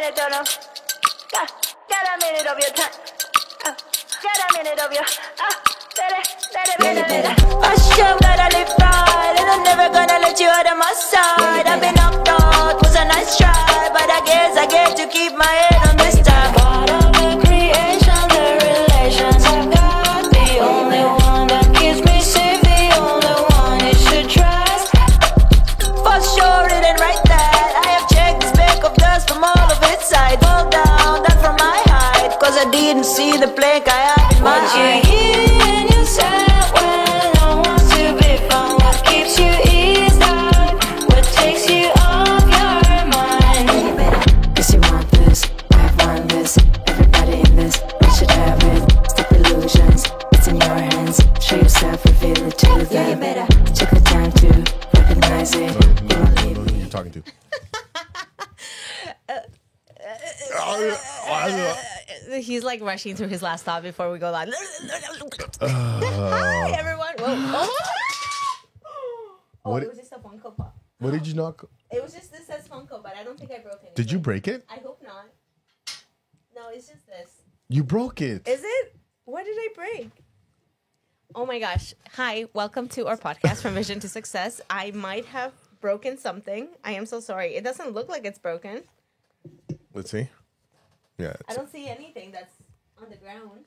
minute, don't know. Got a minute of your time. Got a minute of your. Hush, I'm gonna live right, and I'm never gonna let you out of my side. I've been knocked out, was a nice try, but I guess I get to keep my head on this time. Part of the creation, the relations I've got, the only one that keeps me safe, the only one you should trust. For sure, didn't write that. I have checked the speck of dust from all of its sides. Fall down, that from my height, cause I didn't see the plank I have in my eye. Talking to. He's like rushing through his last thought before we go live. Hi, everyone. Whoa. Oh, What- it was just a Funko Pop. What did you knock? It was just, this says Funko, but I don't think I broke it. Did you break it? I hope not. No, it's just this. You broke it. Is it? What did I break? Oh my gosh. Hi, welcome to our podcast, From Vision to Success. I might have broken something. I am so sorry. It doesn't look like it's broken. Let's see. Yeah. I don't see anything that's on the ground.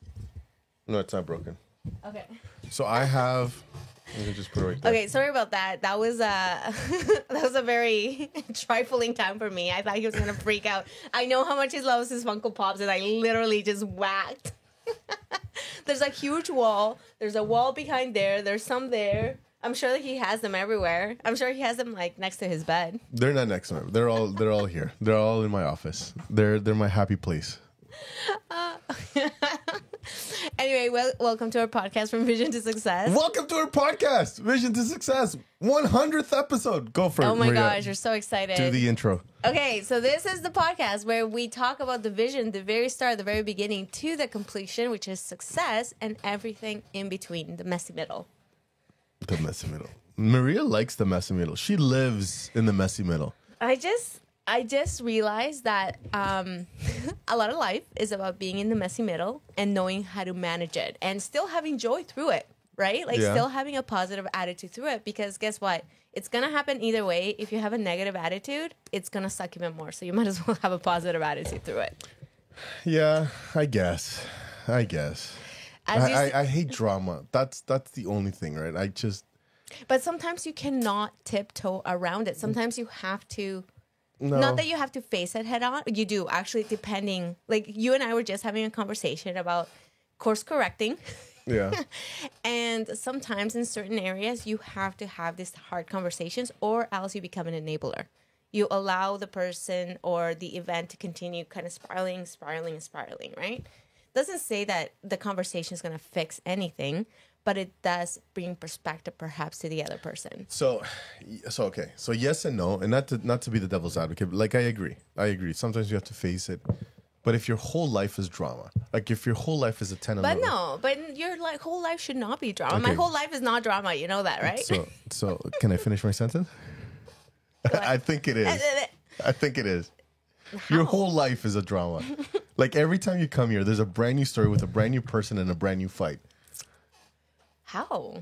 No, it's not broken. Okay. So I have. Let me just put it right there. Okay, sorry about that. That was that was a very trifling time for me. I thought he was gonna freak out. I know how much he loves his Funko Pops, and I literally just whacked. There's a huge wall. There's a wall behind there. There's some there. I'm sure that he has them everywhere. I'm sure he has them like next to his bed. They're not next to me. They're all here. They're all in my office. They're my happy place. Anyway, welcome to our podcast, From Vision to Success. Welcome to our podcast, Vision to Success, 100th episode. Go for it. Oh my Maria. gosh, we're so excited. Do the intro. Okay, so this is the podcast where we talk about the vision, the very start, the very beginning to the completion, which is success, and everything in between, the messy middle. The messy middle. Maria likes the messy middle. She lives in the messy middle. I just realized that a lot of life is about being in the messy middle and knowing how to manage it and still having joy through it, right? Like still having a positive attitude through it, because guess what? It's going to happen either way. If you have a negative attitude, it's going to suck even more. So you might as well have a positive attitude through it. Yeah, I guess. I hate drama. That's the only thing, right? But sometimes you cannot tiptoe around it. Sometimes you have to. No. Not that you have to face it head on. You do, actually, depending. Like, you and I were just having a conversation about course correcting. Yeah. And sometimes in certain areas, you have to have these hard conversations, or else you become an enabler. You allow the person or the event to continue kind of spiraling, right? Doesn't say that the conversation is going to fix anything, but it does bring perspective perhaps to the other person. So okay. So yes and no, and not to be the devil's advocate, but like I agree. Sometimes you have to face it. But if your whole life is drama, like if your whole life is a 10 But no, but your whole life should not be drama. Okay. My whole life is not drama. You know that, right? So can I finish my sentence? I think it is. How? Your whole life is a drama. Like every time you come here, there's a brand new story with a brand new person and a brand new fight. How?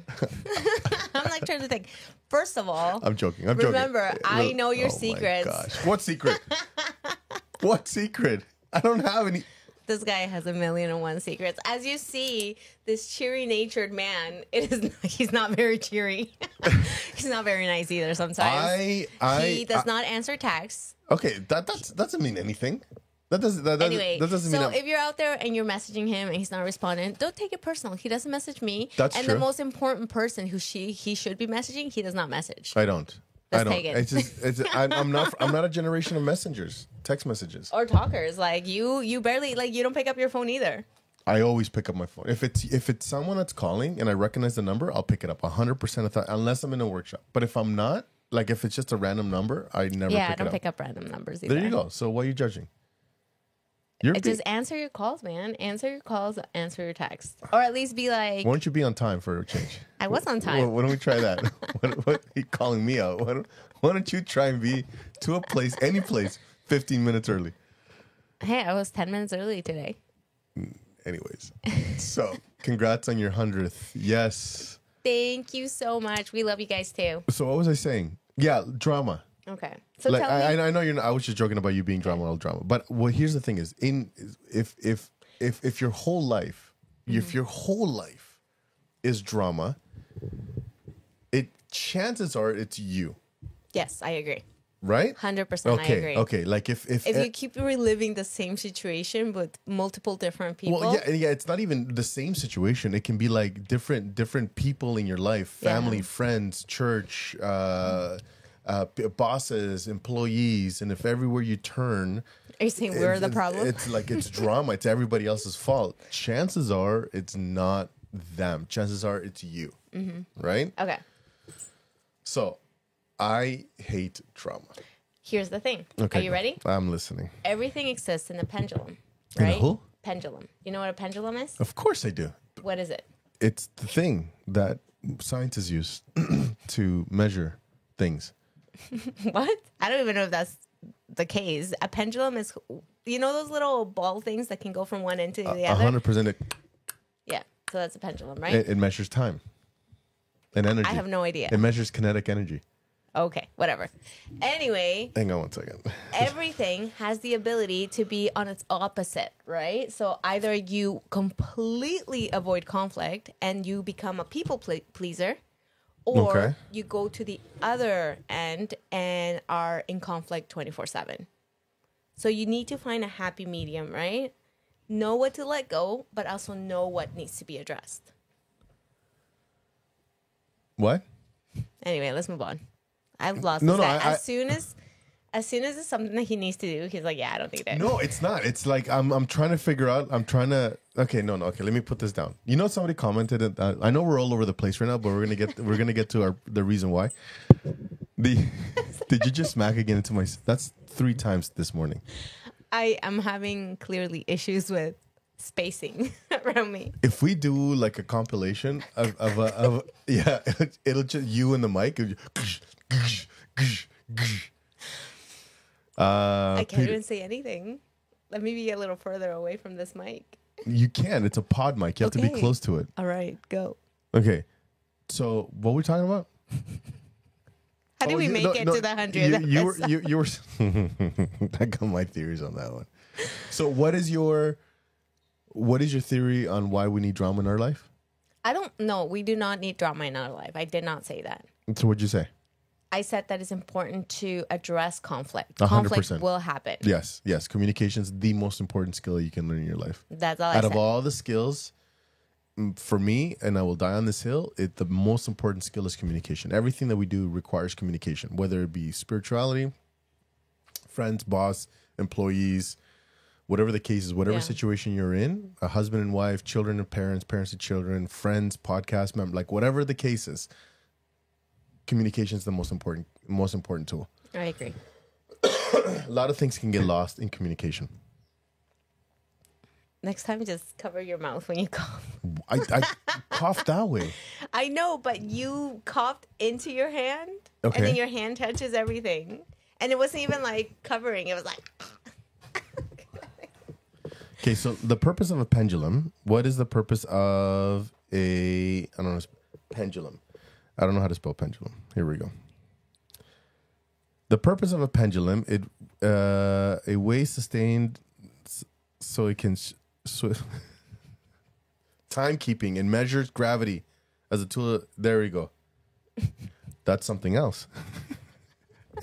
I'm like trying to think. First of all, I'm joking. Remember, I know your secrets. My gosh. What secret? What secret? I don't have any. This guy has 1,000,001 secrets. As you see, this cheery-natured man, he's not very cheery. He's not very nice either sometimes. He does not answer texts. Okay, that doesn't mean anything. That doesn't mean. If you're out there and you're messaging him and he's not responding, don't take it personal. He doesn't message me. That's and true. the most important person who he should be messaging, he does not message. I don't. Take it. I'm not a generation of messengers, text messages, or talkers. Like you barely you don't pick up your phone either. I always pick up my phone. If it's someone that's calling and I recognize the number, I'll pick it up 100% of the time, unless I'm in a workshop. But if I'm not, like if it's just a random number, I never pick it up. Yeah, I don't pick up random numbers either. There you go. So why are you judging? Just answer your calls, man. Answer your calls, answer your texts. Or at least be like... Why don't you be on time for a change? I was on time. Why don't we try that? What are you calling me out? Why don't you try and be to a place, any place, 15 minutes early? Hey, I was 10 minutes early today. Anyways, so congrats on your 100th. Yes. Thank you so much. We love you guys too. So what was I saying? Yeah, drama. Okay. So Like tell me. I know you're not, I was just joking about you being drama, all drama. But well, here's the thing: is if your whole life, if your whole life is drama, chances are it's you, Yes, I agree. right? 100% I agree. Okay. Like if If you keep reliving the same situation with multiple different people. well, yeah. It's not even the same situation. It can be like different people in your life, family, Yeah. friends, church, bosses, employees, and if everywhere you turn, Are you saying we're the problem? It's like it's drama. It's everybody else's fault. Chances are it's not them. Chances are it's you. Right? Okay. So I hate drama. Here's the thing. Okay. Are you ready? I'm listening. Everything exists in a pendulum, In a right? who? Pendulum. You know what a pendulum is? Of course I do. What is it? It's the thing that scientists use to measure things. What? I don't even know if that's the case. A pendulum is, you know, those little ball things that can go from one end to the other? 100%. Yeah. So that's a pendulum, right? It measures time and energy. I have no idea. It measures kinetic energy. Okay, whatever. Anyway, Hang on one second. everything has the ability to be on its opposite, right? So either you completely avoid conflict and you become a people pleaser, or Okay. you go to the other end and are in conflict 24/7. So you need to find a happy medium, right? Know what to let go, but also know what needs to be addressed. What? Anyway, let's move on. I've lost No, this no, guy. As soon as it's something that he needs to do, he's like, yeah, I don't think that. No, it's not. It's like I'm trying to figure out. Okay, no. Okay, let me put this down. You know, somebody commented. I know we're all over the place right now, but we're gonna get to the reason why. Did you just smack again into my? That's 3 times this morning. I am having clearly issues with spacing around me. If we do like a compilation of yeah, it'll just you and the mic. I can't Peter, even say anything. Let me be a little further away from this mic. you can. It's a pod mic. You have to be Okay. close to it. All right, go. Okay. So what were we talking about? How do we make it to the 100? You were. I got my theories on that one. So what is your theory on why we need drama in our life? I don't know. We do not need drama in our life. I did not say that. So what'd you say? I said that it's important to address conflict. 100%. Conflict will happen. Yes. Communication is the most important skill you can learn in your life. That's all I Out said. of all the skills, for me, and I will die on this hill, the most important skill is communication. Everything that we do requires communication, whether it be spirituality, friends, boss, employees, whatever the case is, whatever Yeah. situation you're in, a husband and wife, children and parents, parents and children, friends, podcast member, like whatever the case is, communication is the most important tool. I agree. A lot of things can get lost in communication. Next time, just cover your mouth when you cough. I cough that way. I know, but you coughed into your hand, Okay. and then your hand touches everything. And it wasn't even like covering. It was like, Okay, so the purpose of a pendulum. What is the purpose of pendulum? I don't know how to spell pendulum. Here we go. The purpose of a pendulum, a way sustained so it can timekeeping and measures gravity as a tool. There we go. That's something else.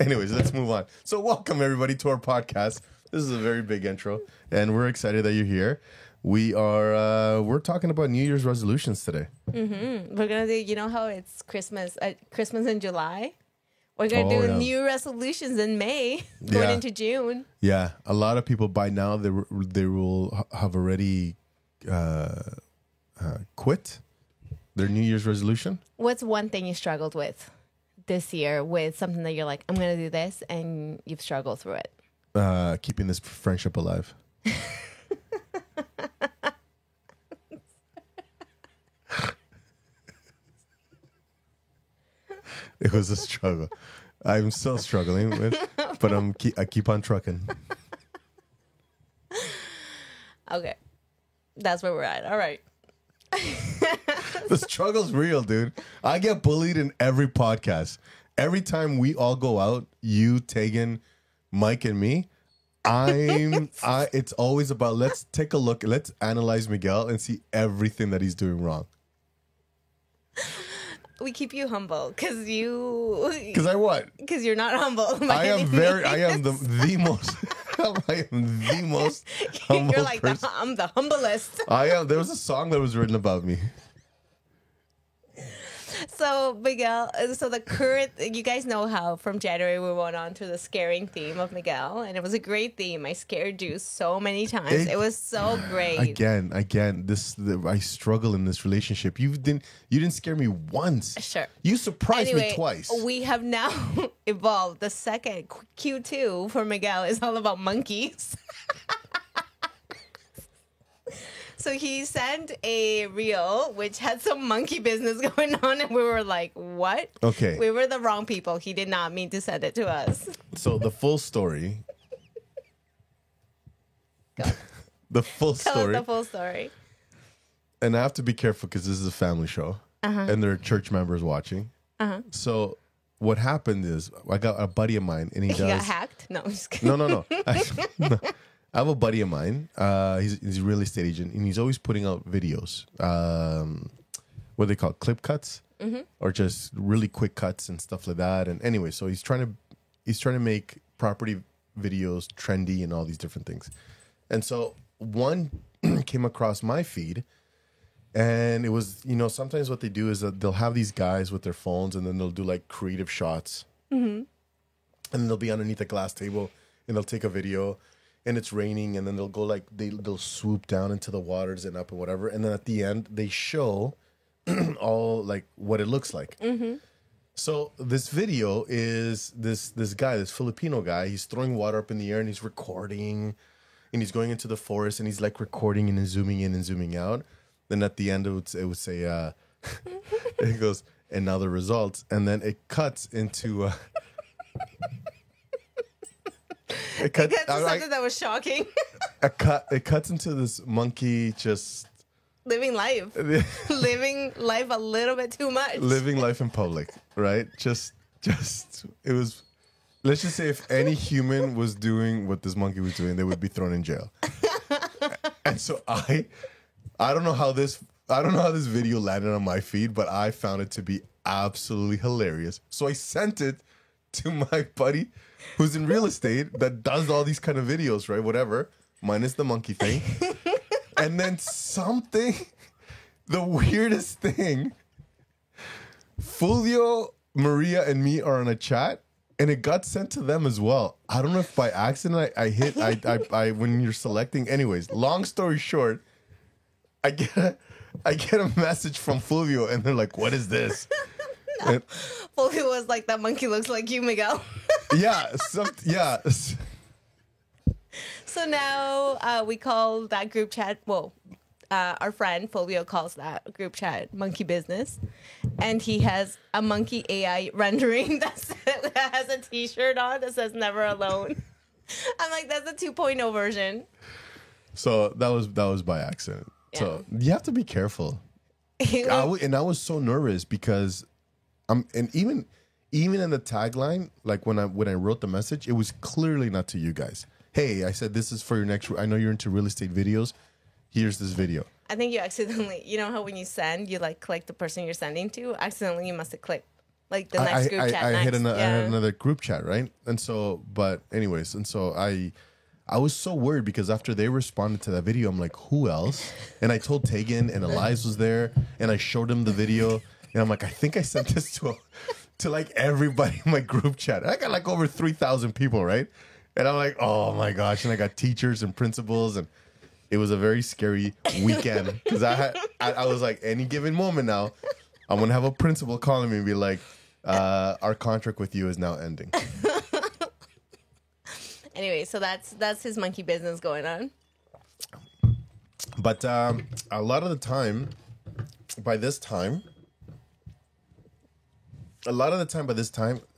Anyways, let's move on. So welcome everybody to our podcast. This is a very big intro, and we're excited that you're here. We're talking about New Year's resolutions today. we're gonna do. You know how it's Christmas in July. We're gonna do new resolutions in May, going Yeah. into June. Yeah, a lot of people by now they will have already quit their New Year's resolution. What's one thing you struggled with this year? With something that you're like, I'm gonna do this, and you've struggled through it. Keeping this friendship alive. It was a struggle. I'm still struggling with, but I keep on trucking. Okay. That's where we're at. All right. The struggle's real, dude. I get bullied in every podcast. Every time we all go out, you, Tegan, Mike, and me, it's always about, let's take a look, let's analyze Miguel and see everything that he's doing wrong. We keep you humble because Because I what? Because you're not humble. I am the most I am the most humble You're like, person. I'm the humblest. I am. There was a song that was written about me. So, Miguel, so the current, you guys know how from January we went on to the scaring theme of Miguel, and it was a great theme. I scared you so many times. It was so great. Again, I struggle in this relationship. You didn't scare me once. Sure. You surprised me twice. We have now evolved. The second Q2 for Miguel is all about monkeys. So he sent a reel which had some monkey business going on, and we were like, what? Okay. We were the wrong people. He did not mean to send it to us. So the full story. Go. The full Tell story. us the full story. And I have to be careful because this is a family show, and there are church members watching. So what happened is I got a buddy of mine, and he Got hacked? No, I'm just kidding. No. I have a buddy of mine. He's a real estate agent, and he's always putting out videos. What they call clip cuts, or just really quick cuts and stuff like that. And anyway, so he's trying to make property videos trendy and all these different things. And so one came across my feed, and it was, sometimes what they do is that they'll have these guys with their phones, and then they'll do like creative shots, and then they'll be underneath a glass table, and they'll take a video. And it's raining, and then they'll go like they'll swoop down into the waters and up and whatever, and then at the end they show all like what it looks like. So this video is this guy, this Filipino guy. He's throwing water up in the air, and he's recording, and he's going into the forest, and he's like recording and then zooming in and zooming out. Then at the end it would say it goes, and now the results, and then it cuts into. It cuts something that was shocking. It cuts into this monkey just Living life. Living life a little bit too much. living life in public, right? Just it was. Let's just say if any human was doing what this monkey was doing, they would be thrown in jail. And so I don't know how this video landed on my feed, but I found it to be absolutely hilarious. So I sent it to my buddy who's in real estate that does all these kind of videos, right? Whatever, minus the monkey thing. And then the weirdest thing, Fulvio, Maria, and me are on a chat, and it got sent to them as well. I don't know if by accident I when you're selecting. Anyways, long story short, I get a message from Fulvio, and they're like, "What is this?" And, Fulvio was like, that monkey looks like you, Miguel. yeah. So now we call that group chat, our friend Fulvio calls that group chat monkey business. And he has a monkey AI rendering that has a t-shirt on that says never alone. I'm like, that's a 2.0 version. So that was by accident. Yeah. So you have to be careful. I was so nervous because and even in the tagline, like when I wrote the message, it was clearly not to you guys. Hey, I said this is for your next. I know you're into real estate videos. Here's this video. I think you accidentally, you know how when you send, you like click the person you're sending to. Accidentally, you must have clicked like the next group chat. I had another group chat, right? And so, but anyways, I was so worried because after they responded to that video, I'm like, who else? And I told Tegan, and Elias was there, and I showed him the video, and I'm like, I think I sent this to like everybody in my group chat. I got like over 3,000 people, right? And I'm like, oh my gosh! And I got teachers and principals, and it was a very scary weekend because I was like, any given moment now, I'm gonna have a principal calling me and be like, our contract with you is now ending. Anyway, so that's his monkey business going on. But a lot of the time, by this time,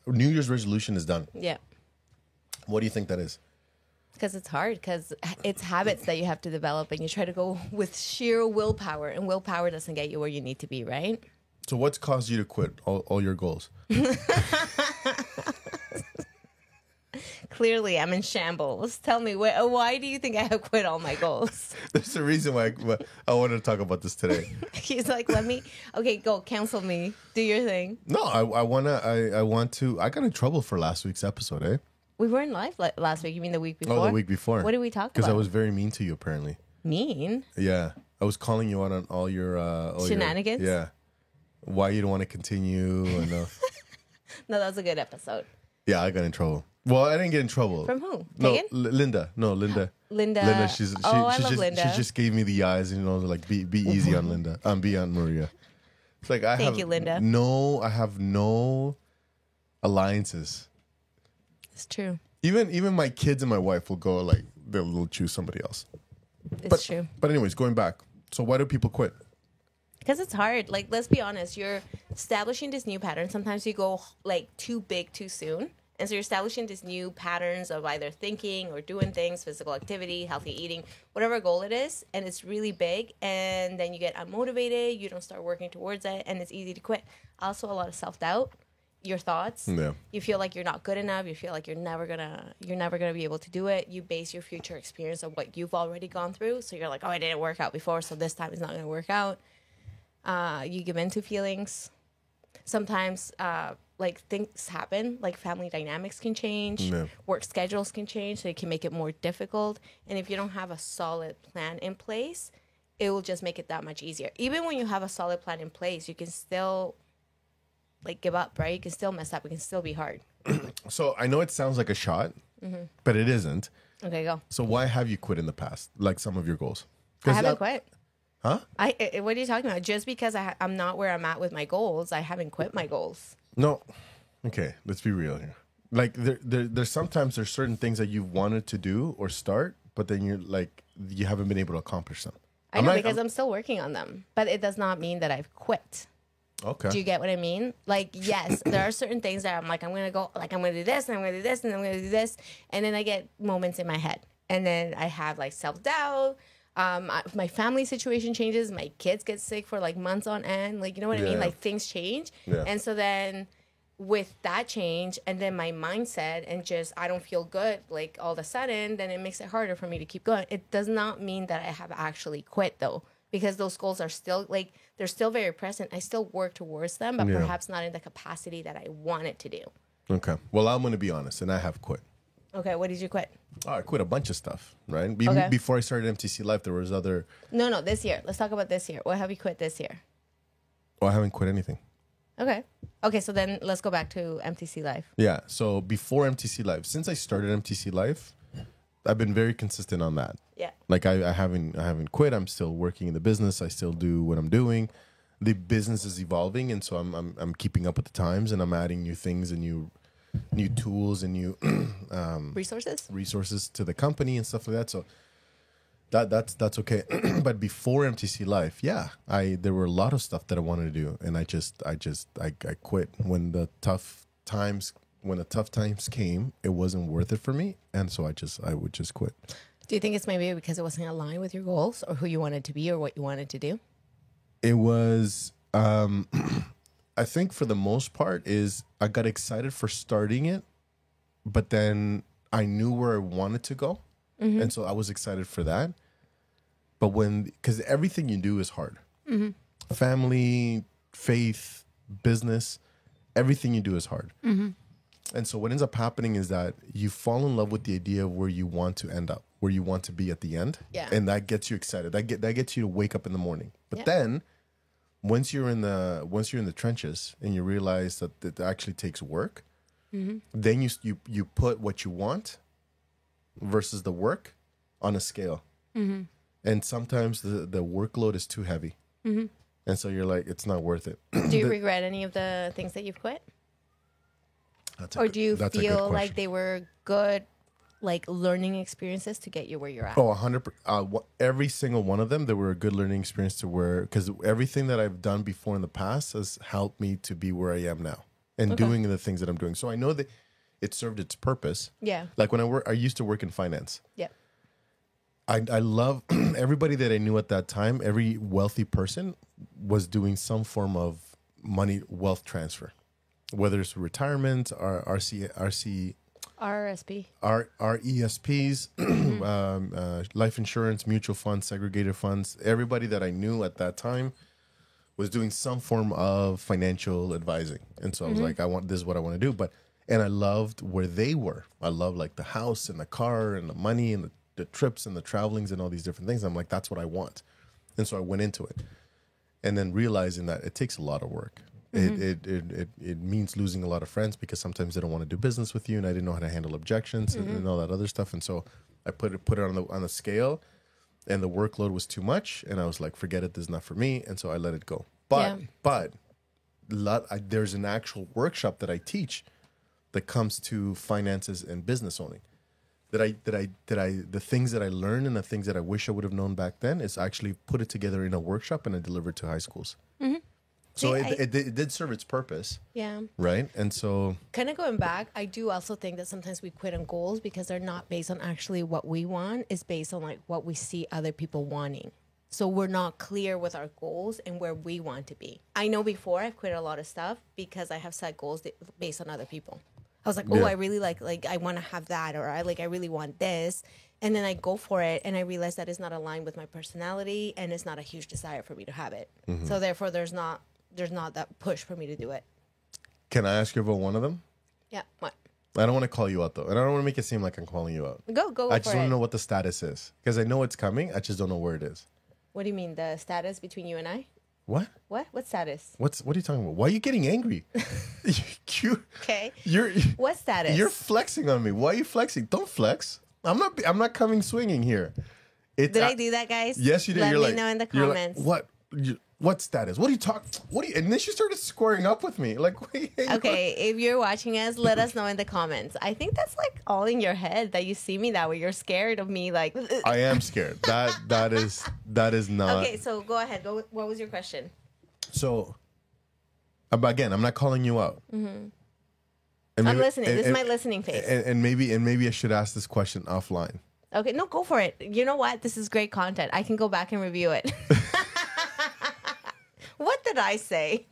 New Year's resolution is done. Yeah. What do you think that is? Because it's hard, because it's habits that you have to develop, and you try to go with sheer willpower, and willpower doesn't get you where you need to be, right? So what's caused you to quit all your goals? Clearly, I'm in shambles. Tell me, why do you think I have quit all my goals? There's a reason why I wanted to talk about this today. He's like, okay, go, counsel me. Do your thing. No, I want to. I got in trouble for last week's episode, eh? We weren't live last week. You mean the week before? Oh, the week before. What did we talk about? Because I was very mean to you, apparently. Mean? Yeah. I was calling you out on all your... Shenanigans? Yeah. Why you don't want to continue. And, No, that was a good episode. yeah, I got in trouble. Well, I didn't get in trouble. From who? No, Megan? Linda. No, Linda. Linda. Linda, I love Linda. She just gave me the eyes, and like be easy on Linda. Be on Maria. It's like Thank you, Linda. I have no alliances. It's true. Even my kids and my wife will go like they'll choose somebody else. It's true. But anyways, going back. So why do people quit? Because it's hard. Like, let's be honest. You're establishing this new pattern. Sometimes you go like too big too soon. And so you're establishing these new patterns of either thinking or doing things, physical activity, healthy eating, whatever goal it is. And it's really big. And then you get unmotivated. You don't start working towards it. And it's easy to quit. Also, a lot of self-doubt. Your thoughts. Yeah. You feel like you're not good enough. You feel like you're never gonna be able to do it. You base your future experience on what you've already gone through. So you're like, oh, I didn't work out before, so this time it's not gonna work out. You give into feelings. Sometimes, like things happen, like family dynamics can change, Yeah. work schedules can change, so it can make it more difficult. And if you don't have a solid plan in place, it will just make it that much easier. Even when you have a solid plan in place, you can still like give up, right? You can still mess up. It can still be hard. So I know it sounds like a shot, but it isn't. Okay, go. So why have you quit in the past? Like some of your goals? I haven't quit. Huh? What are you talking about? Just because I'm not where I'm at with my goals, I haven't quit my goals. No. Okay, let's be real here. Like there's sometimes there's certain things that you've wanted to do or start, but then you're like you haven't been able to accomplish them. I know because I'm still working on them, but it does not mean that I've quit. Okay. Do you get what I mean? Like, yes, there are certain things that I'm like, I'm going to go, like, I'm going to do this, and I'm going to do this, and I'm going to do this. And then I get moments in my head. And then I have, like, self-doubt. My family situation changes. My kids get sick for, like, months on end. Like, you know what I mean? Yeah. Like, things change. Yeah. And so then with that change and then my mindset and just I don't feel good, like, all of a sudden, then it makes it harder for me to keep going. It does not mean that I have actually quit, though. Because those goals are still, like, they're still very present. I still work towards them, but perhaps not in the capacity that I wanted to do. Okay. Well, I'm going to be honest, and I have quit. Okay, what did you quit? Oh, I quit a bunch of stuff, right? Even before I started MTC Life, there was other... No, this year. Let's talk about this year. What have you quit this year? Oh, I haven't quit anything. Okay, so then let's go back to MTC Life. Yeah, so before MTC Life, since I started MTC Life, I've been very consistent on that. Yeah. Like I haven't quit. I'm still working in the business. I still do what I'm doing. The business is evolving, and so I'm keeping up with the times, and I'm adding new things and new tools and new resources to the company and stuff like that. So that's okay. But before MTC Life, there were a lot of stuff that I wanted to do, and I quit when the tough times came. It wasn't worth it for me, and so I would just quit. Do you think it's maybe because it wasn't aligned with your goals or who you wanted to be or what you wanted to do? It was, I think for the most part is I got excited for starting it, but then I knew where I wanted to go. Mm-hmm. And so I was excited for that. But because everything you do is hard. Mm-hmm. Family, faith, business, everything you do is hard. Mm-hmm. And so what ends up happening is that you fall in love with the idea of where you want to end up, where you want to be at the end. Yeah. And that gets you excited. That gets you to wake up in the morning. But then once you're in the trenches and you realize that it actually takes work, then you put what you want versus the work on a scale. Mm-hmm. And sometimes the workload is too heavy. Mm-hmm. And so you're like, it's not worth it. Do you regret any of the things that you've quit? Or do you feel like they were good, like, learning experiences to get you where you're at? Oh, 100%. Every single one of them, they were a good learning experience because everything that I've done before in the past has helped me to be where I am now and doing the things that I'm doing. So I know that it served its purpose. Yeah. Like when I used to work in finance. Yeah. I love everybody that I knew at that time. Every wealthy person was doing some form of wealth transfer, whether it's retirement or RSP, RESPs, life insurance, mutual funds, segregated funds. Everybody that I knew at that time was doing some form of financial advising, and so I was like, this is what I want to do. And I loved where they were. I loved like the house and the car and the money and the trips and the travelings and all these different things. I'm like, that's what I want. And so I went into it. And then realizing that it takes a lot of work. It means losing a lot of friends because sometimes they don't want to do business with you. And I didn't know how to handle objections and all that other stuff. And so I put it on the scale, and the workload was too much. And I was like, forget it. This is not for me. And so I let it go. But there's an actual workshop that I teach that comes to finances and business owning. The things that I learned and the things that I wish I would have known back then is actually put it together in a workshop and I delivered to high schools. So it did serve its purpose. Yeah. Right. And so kind of going back, I do also think that sometimes we quit on goals because they're not based on actually what we want. It's based on like what we see other people wanting. So we're not clear with our goals and where we want to be. I know before I've quit a lot of stuff because I have set goals based on other people. I was like, oh, Yeah. I really like I want to have that, or I really want this. And then I go for it and I realize that it's not aligned with my personality and it's not a huge desire for me to have it. So therefore there's not that push for me to do it. can I ask you about one of them? Yeah. What? I don't want to call you out though. And I don't want to make it seem like I'm calling you out. Go I for just it. want to know what the status is. Because I know it's coming. I just don't know where it is. What do you mean, the status between you and I? What? What status? What are you talking about? Why are you getting angry? Okay. You're What status? You're flexing on me. Why are you flexing? Don't flex. I'm not coming swinging here. Did I do that, guys? Yes, you did. Let You're me like, know in the you're like, comments. what status? What are you talking? And then she started squaring up with me. Like, wait, Okay, if you're watching us, let us know in the comments. I think that's like all in your head that you see me that way. You're scared of me, like. I am scared. That is not. Okay, so go ahead. What was your question? So, again, I'm not calling you out. I'm listening. This is my listening phase. And maybe I should ask this question offline. Okay, no, go for it. You know what? This is great content. I can go back and review it. What did I say?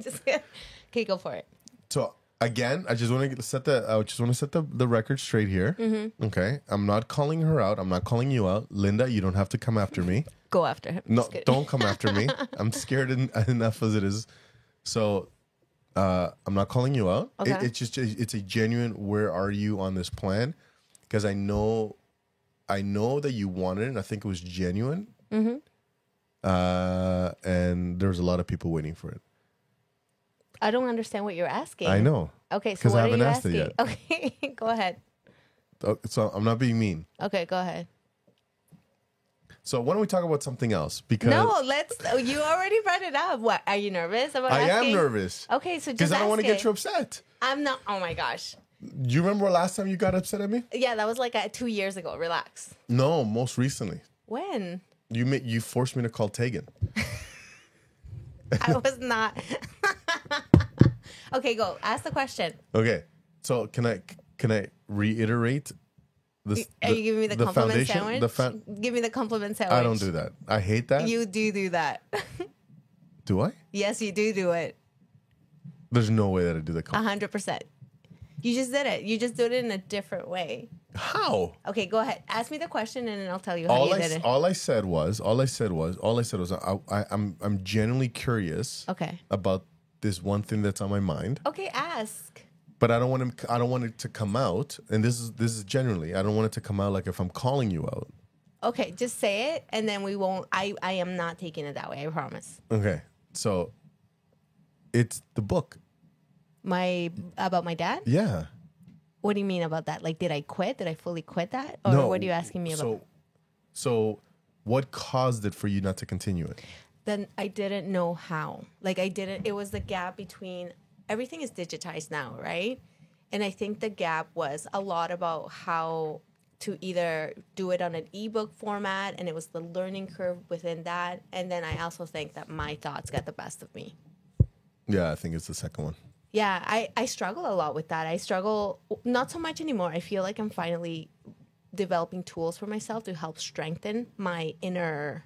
Okay, go for it. So again, I just want to set the record straight here. Okay, I'm not calling her out. I'm not calling you out, Linda. You don't have to come after me. Go after him. No, Just kidding. don't come after me. I'm scared enough as it is. So I'm not calling you out. Okay. It's a genuine. Where are you on this plan? Because I know that you wanted it. And I think it was genuine. And there's a lot of people waiting for it. I don't understand what you're asking. I know. Okay, so 'Cause what I are haven't you asked it asking? Okay, go ahead. So I'm not being mean. Okay, go ahead. So why don't we talk about something else? Because No, you already brought it up. What, are you nervous about I asking? am nervous. Okay, so just Because I don't want to ask get it. you upset. I'm not. Oh my gosh. Do you remember last time you got upset at me? Yeah, that was like 2 years ago. Relax. No, most recently. When? You forced me to call Tegan. I was not. Okay, go. Ask the question. Okay. So can I reiterate this? Are you giving me the compliment foundation? sandwich? Give me the compliment sandwich. I don't do that. I hate that. You do that. Do I? Yes, you do it. There's no way that I do that. 100%. You just did it. You just did it in a different way. How? Okay, go ahead. Ask me the question, and then I'll tell you how you did it. All I said was I'm genuinely curious Okay. about this one thing that's on my mind. Okay, ask. But I don't want it to come out, and this is genuinely. I don't want it to come out like if I'm calling you out. Okay, just say it, and then we won't. I am not taking it that way. I promise. Okay, so it's the book. About my dad. Yeah. What do you mean about that? Like, did I quit? Did I fully quit that, or No. what are you asking me about? So what caused it for you not to continue it? Then I didn't know how. Like, it was the gap between everything is digitized now, right? And I think the gap was a lot about how to either do it on an ebook format, and it was the learning curve within that. And then I also think that my thoughts got the best of me. Yeah, I think it's the second one. Yeah, I struggle a lot with that. I struggle not so much anymore. I feel like I'm finally developing tools for myself to help strengthen my inner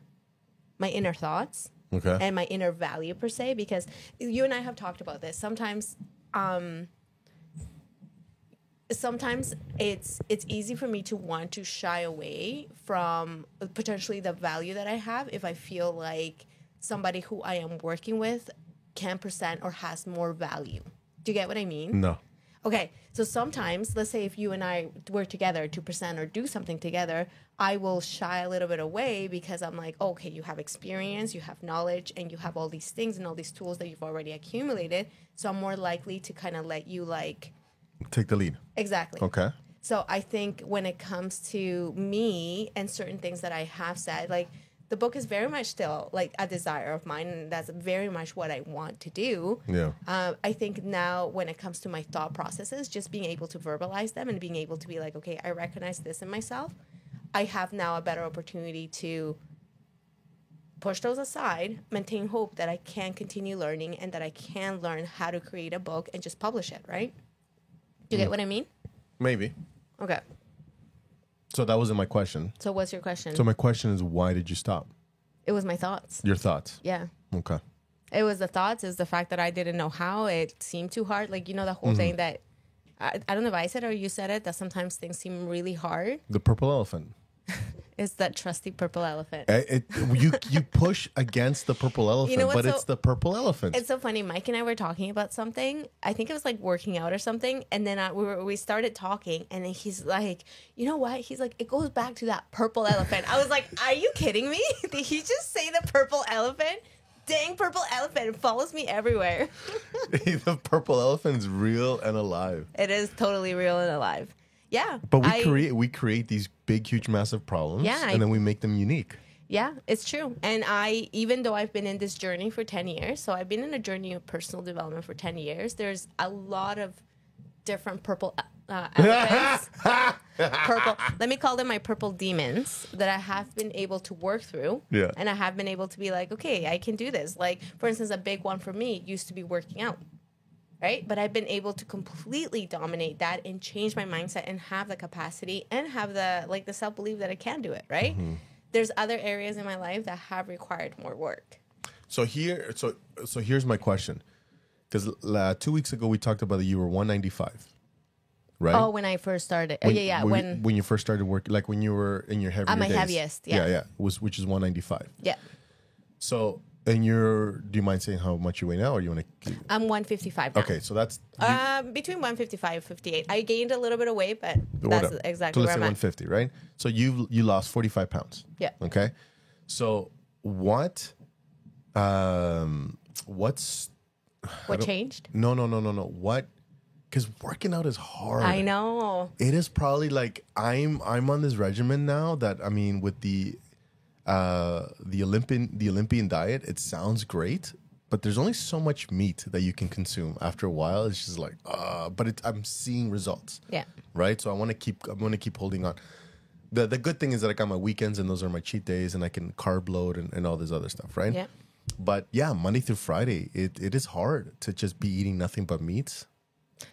thoughts Okay. and my inner value per se, because you and I have talked about this. Sometimes it's easy for me to want to shy away from potentially the value that I have if I feel like somebody who I am working with can present or has more value. Do you get what I mean? No. Okay, so sometimes, let's say if you and I were together to present or do something together, I will shy a little bit away because I'm like, oh, okay, you have experience, you have knowledge, and you have all these things and all these tools that you've already accumulated. So I'm more likely to kind of let you Take the lead. exactly. Okay. So I think when it comes to me and certain things that I have said, like the book is very much still like a desire of mine, and that's very much what I want to do. Yeah. I think now when it comes to my thought processes, just being able to verbalize them and being able to be like, okay, I recognize this in myself. I have now a better opportunity to push those aside, maintain hope that I can continue learning and that I can learn how to create a book and just publish it, right? Do you get what I mean? Maybe. Okay. So that wasn't my question. So what's your question? So my question is, why did you stop? It was my thoughts. Your thoughts. Yeah. Okay. It was the thoughts. Is the fact that I didn't know how. It seemed too hard. Like, you know, the whole thing that, I don't know if I said it or you said it, that sometimes things seem really hard. The purple elephant. It's that trusty purple elephant. You push against the purple elephant, You know what's but it's the purple elephant. It's so funny. Mike and I were talking about something. I think it was like working out or something. And then we started talking. And then he's like, you know what? He's like, it goes back to that purple elephant. I was like, are you kidding me? Did he just say the purple elephant? Dang, purple elephant. It follows me everywhere. The purple elephant is real and alive. It is totally real and alive. Yeah. But we create these big, huge, massive problems. Yeah, and then we make them unique. Yeah, it's true. And even though I've been in this journey for 10 years, so I've been in a journey of personal development for 10 years, there's a lot of different purple elephants. Let me call them my purple demons that I have been able to work through. Yeah. And I have been able to be like, okay, I can do this. Like, for instance, a big one for me used to be working out. Right? But I've been able to completely dominate that and change my mindset and have the capacity and have the self-belief that I can do it, right? Mm-hmm. There's other areas in my life that have required more work. So here's my question. Because 2 weeks ago we talked about that you were 195, right? Oh, when I first started. When you first started working, like when you were in your heavier At my days. heaviest, yeah. Which is 195. Yeah. So, do you mind saying how much you weigh now, or you want to? I'm 155 now. Okay, so that's between 155 and 58. I gained a little bit of weight, but that's whatever. exactly So where let's say I'm at. 150, right? So you lost 45 pounds. Yeah. Okay. So what's What changed? No. What? Because working out is hard. I know. It is probably like I'm on this regimen now that, I mean, with the Olympian diet, it sounds great, but there's only so much meat that you can consume. After a while, it's just like, but I'm seeing results. Yeah. Right. So I'm gonna keep holding on. The good thing is that I got my weekends and those are my cheat days and I can carb load and all this other stuff. Right. Yeah. But yeah, Monday through Friday, it is hard to just be eating nothing but meats.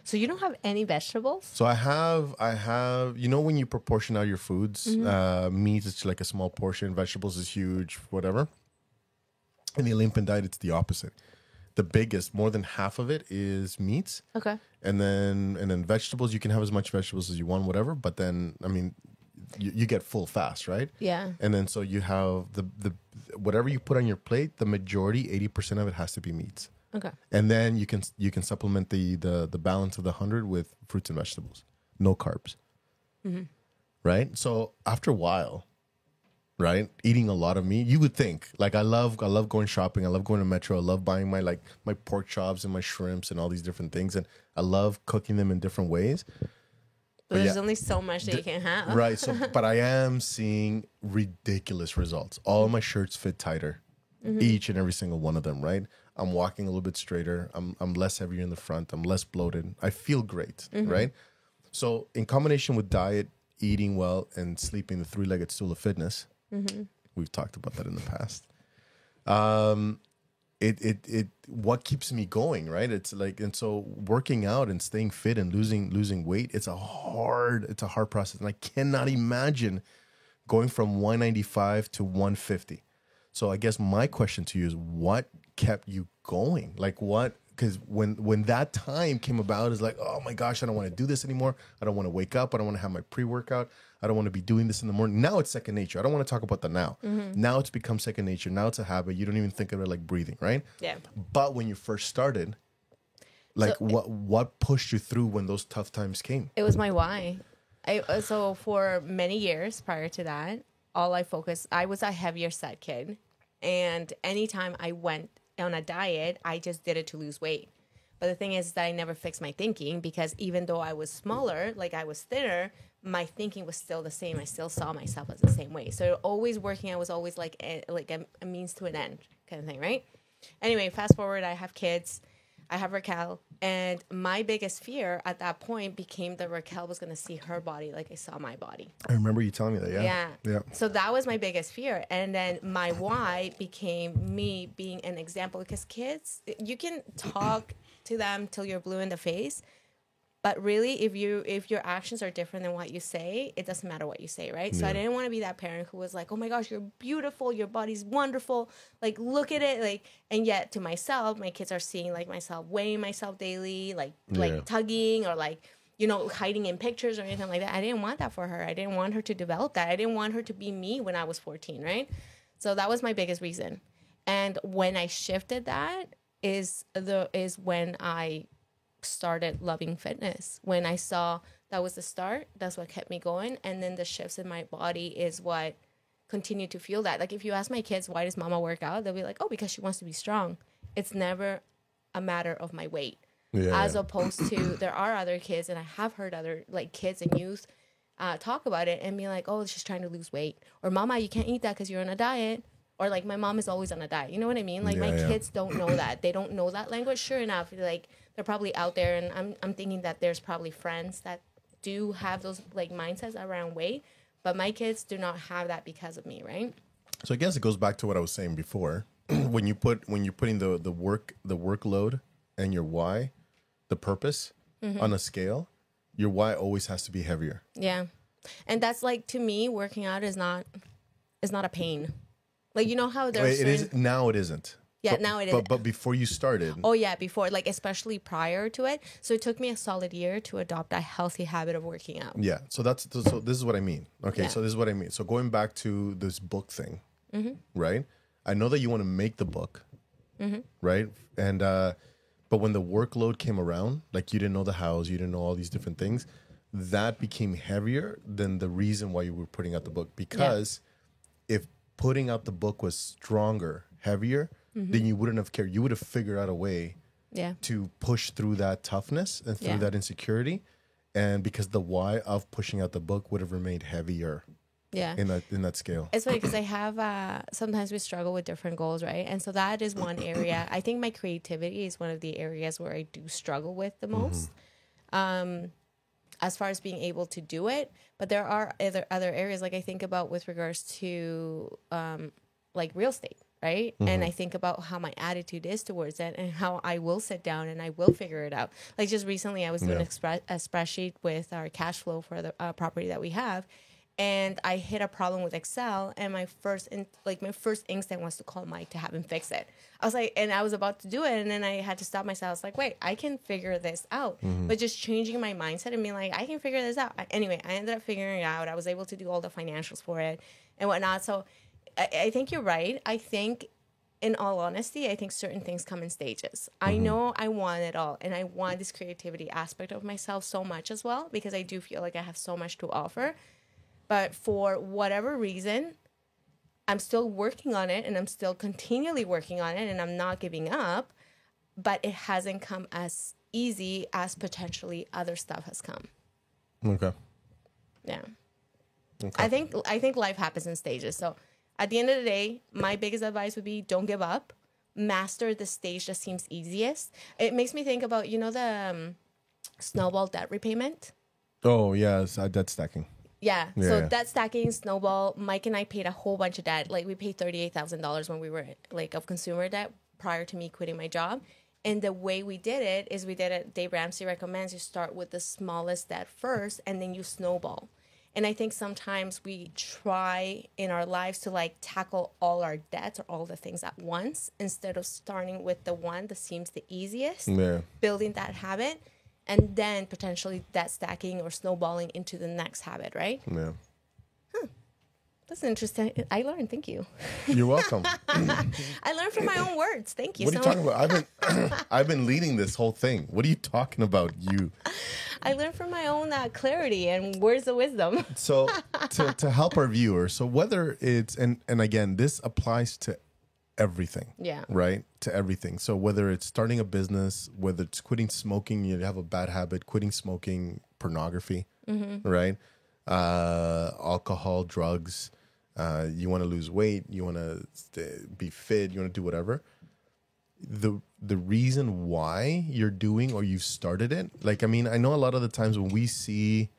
So you don't have any vegetables? So I have, when you proportion out your foods, meat is like a small portion, vegetables is huge, whatever. In the Olympian diet, it's the opposite. The biggest, more than half of it is meats. Okay. And then vegetables, you can have as much vegetables as you want, whatever. But then, I mean, you get full fast, right? Yeah. And then so you have the whatever you put on your plate, the majority, 80% of it has to be meats. Okay. And then you can supplement the balance of the 100 with fruits and vegetables, no carbs. Mm-hmm. Right. So after a while, right, eating a lot of meat, you would think like I love going shopping. I love going to Metro. I love buying my pork chops and my shrimps and all these different things, and I love cooking them in different ways. But there's only so much that you can have. Right. So, but I am seeing ridiculous results. All of my shirts fit tighter, each and every single one of them. Right. I'm walking a little bit straighter. I'm less heavier in the front. I'm less bloated. I feel great. Right. So in combination with diet, eating well, and sleeping, the three-legged stool of fitness, we've talked about that in the past. it what keeps me going, right? It's like, and so working out and staying fit and losing weight, it's a hard process, and I cannot imagine going from 195 to 150. So I guess my question to you is, what kept you going? Like, what? Because when that time came about, it's like, oh my gosh, I don't want to do this anymore. I don't want to wake up. I don't want to have my pre-workout. I don't want to be doing this in the morning. Now it's second nature. I don't want to talk about the now. Now it's become second nature. Now it's a habit. You don't even think of it like breathing, right? Yeah. But when you first started, like, what pushed you through when those tough times came? It was my why. So for many years prior to that, I was a heavier set kid. And anytime I went on a diet, I just did it to lose weight. But the thing is that I never fixed my thinking, because even though I was smaller, like I was thinner, my thinking was still the same. I still saw myself as the same way. So always working, I was always like a means to an end kind of thing, right? Anyway, fast forward, I have kids. I have Raquel. And my biggest fear at that point became that Raquel was going to see her body like I saw my body. I remember you telling me that, yeah. So that was my biggest fear. And then my why became me being an example, because kids, you can talk to them till you're blue in the face, but really if your actions are different than what you say, it doesn't matter what you say, right? So I didn't want to be that parent who was like, oh my gosh, you're beautiful, your body's wonderful, like look at it, like, and yet to myself, my kids are seeing like myself weighing myself daily, like tugging, or like, you know, hiding in pictures or anything like that. I didn't want that for her. I didn't want her to develop that. I didn't want her to be me when I was 14, right? So that was my biggest reason. And when I shifted that is when I started loving fitness. When I saw that was the start, that's what kept me going. And then the shifts in my body is what continued to fuel that. Like if you ask my kids, why does mama work out? They'll be like, oh, because she wants to be strong. It's never a matter of my weight. As opposed to, there are other kids, and I have heard other like kids and youth talk about it and be like, oh, she's trying to lose weight. Or mama, you can't eat that because you're on a diet. Or like my mom is always on a diet. You know what I mean? Like my kids don't know that. They don't know that language. Sure enough, like they're probably out there, and I'm thinking that there's probably friends that do have those like mindsets around weight, but my kids do not have that because of me, right? So I guess it goes back to what I was saying before. when you're putting the workload and your why, the purpose on a scale, your why always has to be heavier. Yeah. And that's like, to me, working out is not a pain. Like, you know how there's it is now. It isn't. Yeah, now it is. But before you started. Oh yeah, before, like especially prior to it. So it took me a solid year to adopt a healthy habit of working out. Yeah. So this is what I mean. Okay. Yeah. So this is what I mean. So going back to this book thing, right? I know that you want to make the book, right? And but when the workload came around, like you didn't know the house, you didn't know all these different things, that became heavier than the reason why you were putting out the book. Because if putting out the book was stronger, heavier, then you wouldn't have cared. You would have figured out a way to push through that toughness and through that insecurity. And because the why of pushing out the book would have remained heavier in that scale. It's funny because I have, sometimes we struggle with different goals, right? And so that is one area. I think my creativity is one of the areas where I do struggle with the most. As far as being able to do it. But there are other areas, like I think about with regards to like real estate, right? And I think about how my attitude is towards it and how I will sit down and I will figure it out. Like just recently I was doing a spreadsheet with our cash flow for the property that we have. And I hit a problem with Excel, and my first instinct was to call Mike to have him fix it. I was like, and I was about to do it, and then I had to stop myself. I was like, wait, I can figure this out. But just changing my mindset and being like, I can figure this out. Anyway, I ended up figuring it out. I was able to do all the financials for it and whatnot. So I think you're right. I think, in all honesty, I think certain things come in stages. I know I want it all, and I want this creativity aspect of myself so much as well, because I do feel like I have so much to offer. But for whatever reason, I'm still working on it, and I'm still continually working on it, and I'm not giving up. But it hasn't come as easy as potentially other stuff has come. Okay. Yeah. Okay. I think life happens in stages. So at the end of the day, my biggest advice would be don't give up. Master the stage that seems easiest. It makes me think about, the snowball debt repayment. Oh, yeah. It's debt stacking. Yeah. So debt stacking, snowball. Mike and I paid a whole bunch of debt. Like we paid $38,000 when we were like of consumer debt. prior to me quitting my job. And the way we did it is Dave Ramsey recommends you start with the smallest step first and then you snowball. And I think sometimes we try in our lives to like tackle all our debts or all the things at once instead of starting with the one that seems the easiest, building that habit, and then potentially that stacking or snowballing into the next habit, right? Yeah. That's interesting. I learned. Thank you. You're welcome. I learned from my own words. Thank you. What are you talking about? I've been leading this whole thing. What are you talking about? You. I learned from my own clarity and words of wisdom. So to help our viewers, so whether it's and again, this applies to everything. Yeah. Right? To everything. So whether it's starting a business, whether it's quitting smoking, you have a bad habit, quitting smoking, pornography, right? Alcohol, drugs. You want to lose weight, you want to be fit, you want to do whatever. The reason why you're doing or you've started it, like, I mean, I know a lot of the times when we see,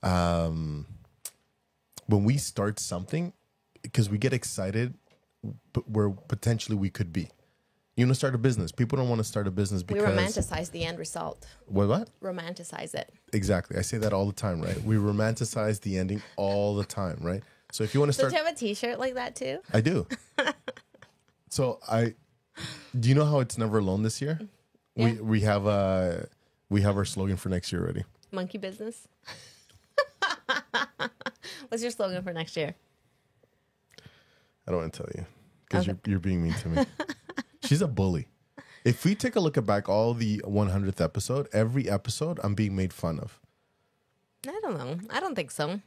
when we start something, because we get excited, but where potentially we could be. You want to start a business. People don't want to start a business because... We romanticize the end result. What? Romanticize it. Exactly. I say that all the time, right? We romanticize the ending all the time, right? So if you want to start... Don't you have a t-shirt like that too? I do. So do you know how it's never alone this year? Yeah. We have our slogan for next year already. Monkey business. What's your slogan for next year? I don't want to tell you because Okay. you're being mean to me. She's a bully. If we take a look back all the 100th episode, every episode I'm being made fun of. I don't know. I don't think so.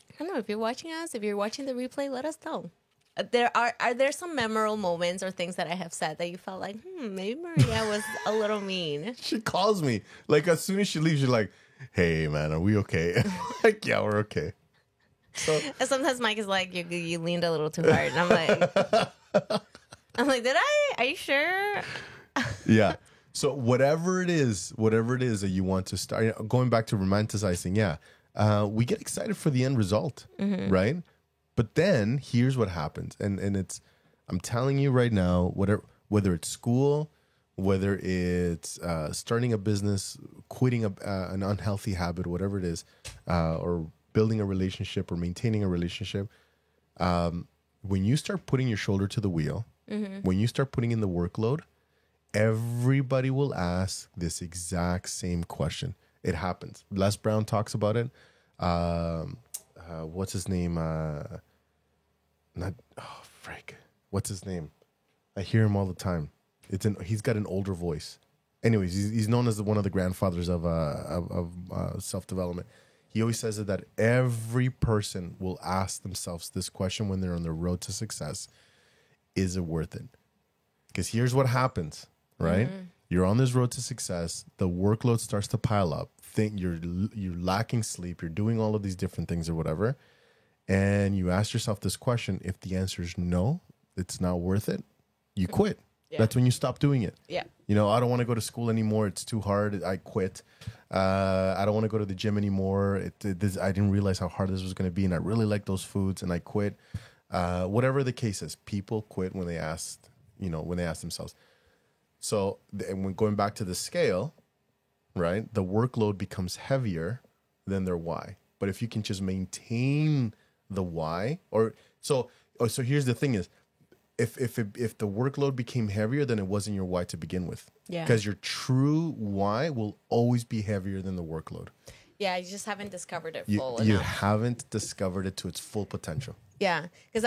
I don't know. If you're watching us, if you're watching the replay, let us know. Are there some memorable moments or things that I have said that you felt like, maybe Maria was a little mean? She calls me like as soon as she leaves. She's like, "Hey man, are we okay?" Like, yeah, we're okay. So And sometimes Mike is like, you leaned a little too hard. And I'm like, did I? Are you sure? yeah. So whatever it is that you want to start, going back to romanticizing, we get excited for the end result, right? But then here's what happens, and it's, I'm telling you right now, whether it's school, whether it's starting a business, quitting an unhealthy habit, whatever it is, or building a relationship or maintaining a relationship, when you start putting your shoulder to the wheel, when you start putting in the workload, everybody will ask this exact same question. It happens. Les Brown talks about it. What's his name? What's his name? I hear him all the time. He's got an older voice. Anyways, he's known as one of the grandfathers of self-development. He always says that every person will ask themselves this question when they're on the road to success. Is it worth it? Because here's what happens, right? You're on this road to success. The workload starts to pile up. You're lacking sleep. You're doing all of these different things or whatever. And you ask yourself this question. If the answer is no, it's not worth it, you quit. Yeah. That's when you stop doing it. Yeah. You know, I don't want to go to school anymore. It's too hard. I quit. I don't want to go to the gym anymore. I didn't realize how hard this was going to be. And I really like those foods and I quit. Whatever the case is, people quit when they ask themselves. So and when going back to the scale, right, the workload becomes heavier than their why. But if you can just maintain the why, so here's the thing is, if the workload became heavier, then it wasn't your why to begin with. Yeah. Because your true why will always be heavier than the workload. Yeah, you just haven't discovered it You enough. haven't discovered it to its full potential. Yeah, because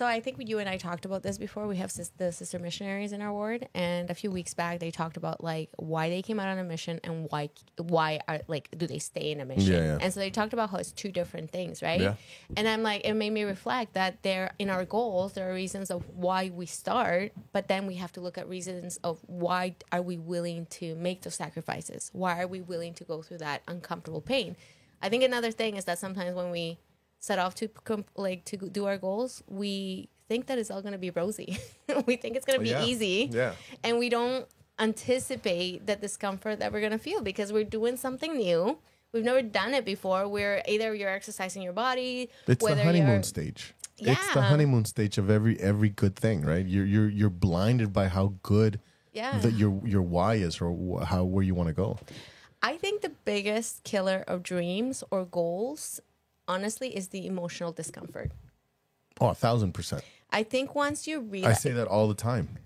I think you and I talked about this before. We have the sister missionaries in our ward, and a few weeks back they talked about like why they came out on a mission and why are like do they stay in a mission? Yeah. And so they talked about how it's two different things, right? Yeah. And I'm like, it made me reflect that there in our goals there are reasons of why we start, but then we have to look at reasons of why are we willing to make those sacrifices? Why are we willing to go through that uncomfortable pain? I think another thing is that sometimes when we set off to do our goals, we think that it's all going to be rosy. We think it's going to be easy. Yeah. And we don't anticipate the discomfort that we're going to feel because we're doing something new. We've never done it before. You're exercising your body. It's the whether honeymoon you're- stage. it's the Yeah. honeymoon stage of every good thing, right? You're blinded by how good Yeah. your why is, or where you want to go. I think the biggest killer of dreams or goals, honestly, is the emotional discomfort. Oh, 1,000%. I think once you read, I say that all the time.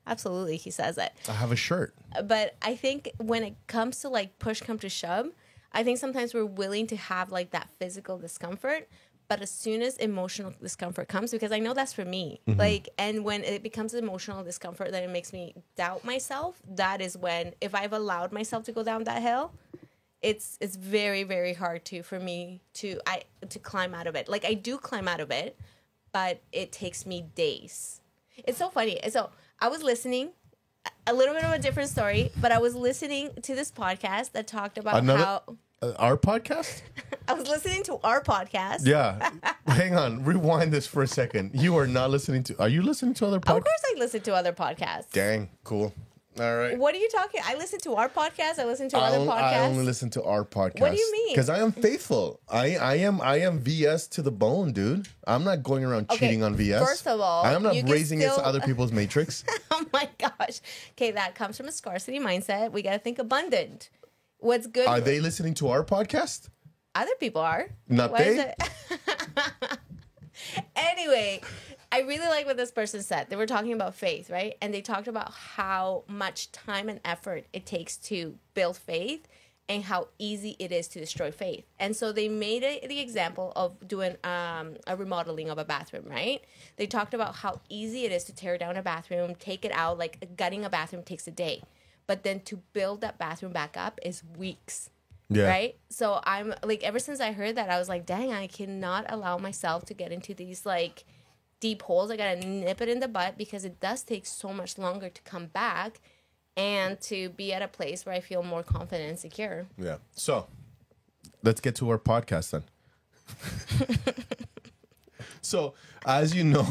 absolutely, he says it. I have a shirt. But I think when it comes to like push come to shove, I think sometimes we're willing to have like that physical discomfort. But as soon as emotional discomfort comes, because I know that's for me, like, and when it becomes emotional discomfort, then it makes me doubt myself. That is when, if I've allowed myself to go down that hill, it's very, very hard for me to climb out of it. Like I do climb out of it, but it takes me days. It's so funny. So I was listening, a little bit of a different story, but I was listening to this podcast that talked about how our podcast? I was listening to our podcast. Yeah. Hang on. Rewind this for a second. You are not listening to... Are you listening to other podcasts? Of course I listen to other podcasts. Dang. Cool. All right. What are you talking? I listen to our podcast. I listen to other podcasts. I only listen to our podcast. What do you mean? Because I am faithful. I am VS to the bone, dude. I'm not going around cheating on VS. First of all, I am not you can raising it still- to other people's matrix. Oh my gosh. Okay, that comes from a scarcity mindset. We got to think abundant. What's good? Are they listening to our podcast? Other people are. Not Why is they? it- Anyway, I really like what this person said. They were talking about faith, right? And they talked about how much time and effort it takes to build faith and how easy it is to destroy faith. And so they made the example of doing a remodeling of a bathroom, right? They talked about how easy it is to tear down a bathroom, take it out, like gutting a bathroom takes a day. But then to build that bathroom back up is weeks. Yeah. Right? So I'm like, ever since I heard that, I was like, dang, I cannot allow myself to get into these like deep holes. I gotta nip it in the butt because it does take so much longer to come back and to be at a place where I feel more confident and secure. Yeah. So let's get to our podcast then. So, as you know...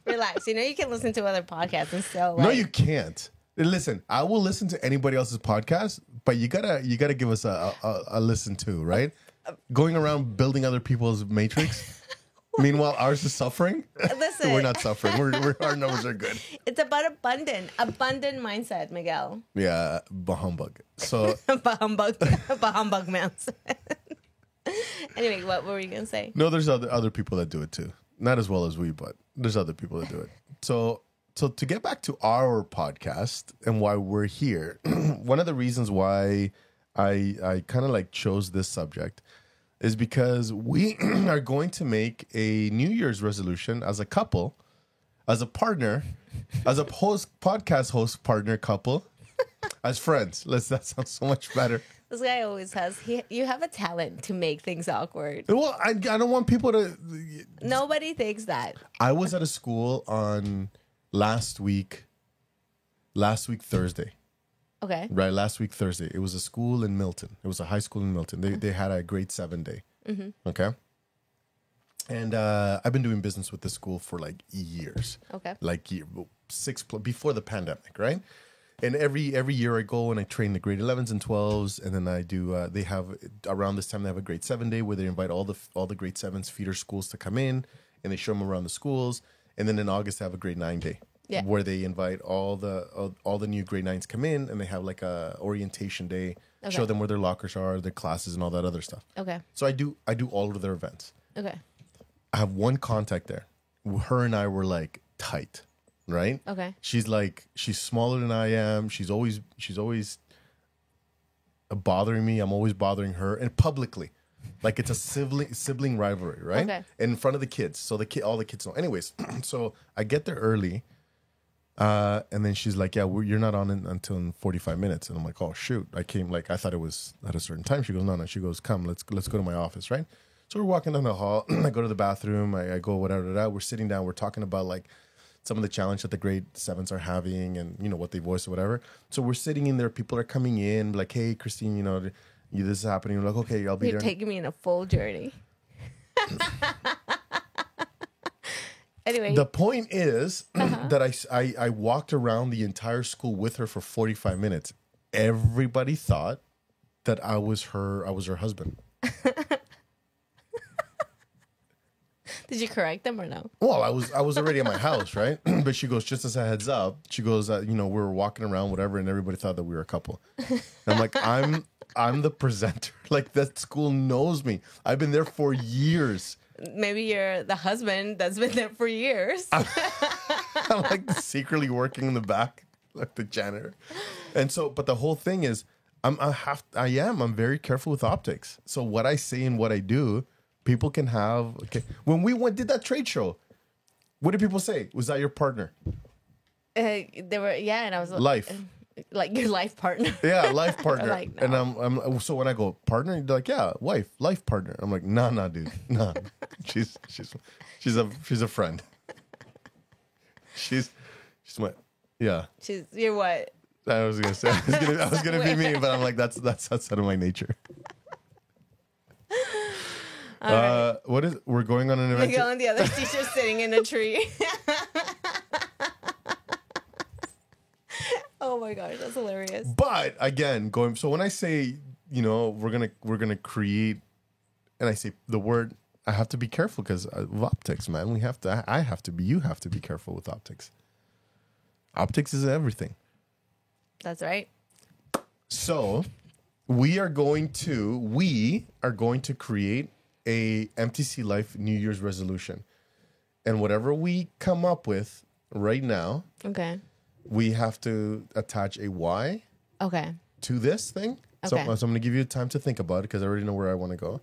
Relax. You know, you can listen to other podcasts and still No, you can't. Listen, I will listen to anybody else's podcast, but you gotta give us a listen too, right? Going around building other people's matrix. Meanwhile, ours is suffering. Listen. We're not suffering. Our numbers are good. It's about abundant mindset, Miguel. Yeah, humbug. So Bahumbug mounts. Anyway, what were you gonna say? no, there's other people that do it too. Not as well as we, but there's other people that do it. So to get back to our podcast and why we're here, one of the reasons why I kind of like chose this subject is because we are going to make a New Year's resolution as a couple, as a partner, as a podcast host partner couple, as friends. That sounds so much better. This guy always has. You have a talent to make things awkward. Well, I don't want people to... Nobody thinks that. I was at a school on last week Thursday. Okay. Right, last week Thursday. It was a school in Milton. It was a high school in Milton. They had a grade 7 day. Okay. And I've been doing business with this school for like years. Okay. Like before the pandemic, right? And every year I go and I train the grade 11s and 12s, and then I do. They have around this time they have a grade 7 day where they invite all the grade 7s feeder schools to come in, and they show them around the schools. And then in August they have a grade 9 day, where they invite all the new grade 9s come in, and they have like a orientation day, show them where their lockers are, their classes, and all that other stuff. Okay. So I do all of their events. Okay. I have one contact there. Her and I were like tight. Right? Okay. She's smaller than I am. She's always bothering me. I'm always bothering her, and publicly, like it's a sibling rivalry, right? Okay. In front of the kids, so all the kids know. Anyways, so I get there early, and then she's like, "Yeah, you're not on until in 45 minutes," and I'm like, "Oh shoot!" I came like I thought it was at a certain time. She goes, "No." She goes, "Come, let's go to my office," right? So we're walking down the hall. I go to the bathroom. I go whatever. We're sitting down. We're talking about like some of the challenge that the grade 7s are having, and what they voice or whatever. So we're sitting in there. People are coming in like, "Hey, Christine, this is happening." We're like, "Okay, I'll be You're there." taking me in a full journey. Anyway. The point is that I walked around the entire school with her for 45 minutes. Everybody thought that I was her husband. Did you correct them or no? Well, I was already at my house, right? But she goes, just as a heads up, she goes, we were walking around, whatever, and everybody thought that we were a couple. And I'm like, I'm the presenter. Like, that school knows me. I've been there for years. Maybe you're the husband that's been there for years. I'm like secretly working in the back, like the janitor. And so, but the whole thing is, I'm very careful with optics. So what I say and what I do, people can have. Okay, when we did that trade show, what did people say? Was that your partner? They were, and I was Life. Like your life partner. Yeah, life partner. Like, no. And I'm so when I go partner, they're like, yeah, wife, life partner. I'm like, nah, dude, nah. She's a friend. She's my You're what? I was gonna say I was gonna be mean, but I'm like that's outside of my nature. What is we're going on an adventure? Miguel and the other teacher sitting in a tree. Oh my gosh, that's hilarious. But again, so when I say, we're gonna create, and I say the word, I have to be careful because of optics, man. You have to be careful with optics. Optics is everything. That's right. So we are going to create a MTC Life New Year's resolution, and whatever we come up with right now, Okay. we have to attach a Y Okay. to this thing. Okay. So I'm going to give you time to think about it because I already know where I want to go.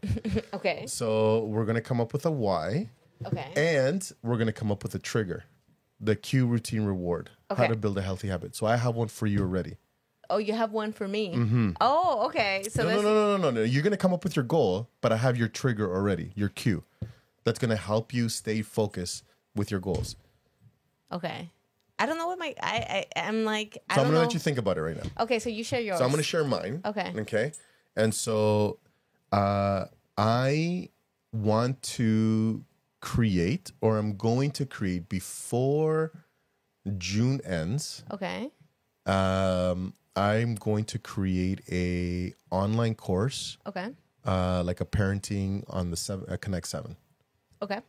Okay. So we're going to come up with a Y, Okay. and we're going to come up with a trigger, the cue, routine, reward, how Okay. to build a healthy habit. So I have one for you already. Oh, you have one for me. Mm-hmm. Oh, okay. So No. You're going to come up with your goal, but I have your trigger already, your cue. That's going to help you stay focused with your goals. Okay. I don't know what I'm like. So I'm going to let you think about it right now. Okay, so you share yours. So I'm going to share mine. Okay. Okay. And so I want to create, or I'm going to create before June ends. Okay. I'm going to create a online course, Okay. like a parenting on the Connect 7. Okay.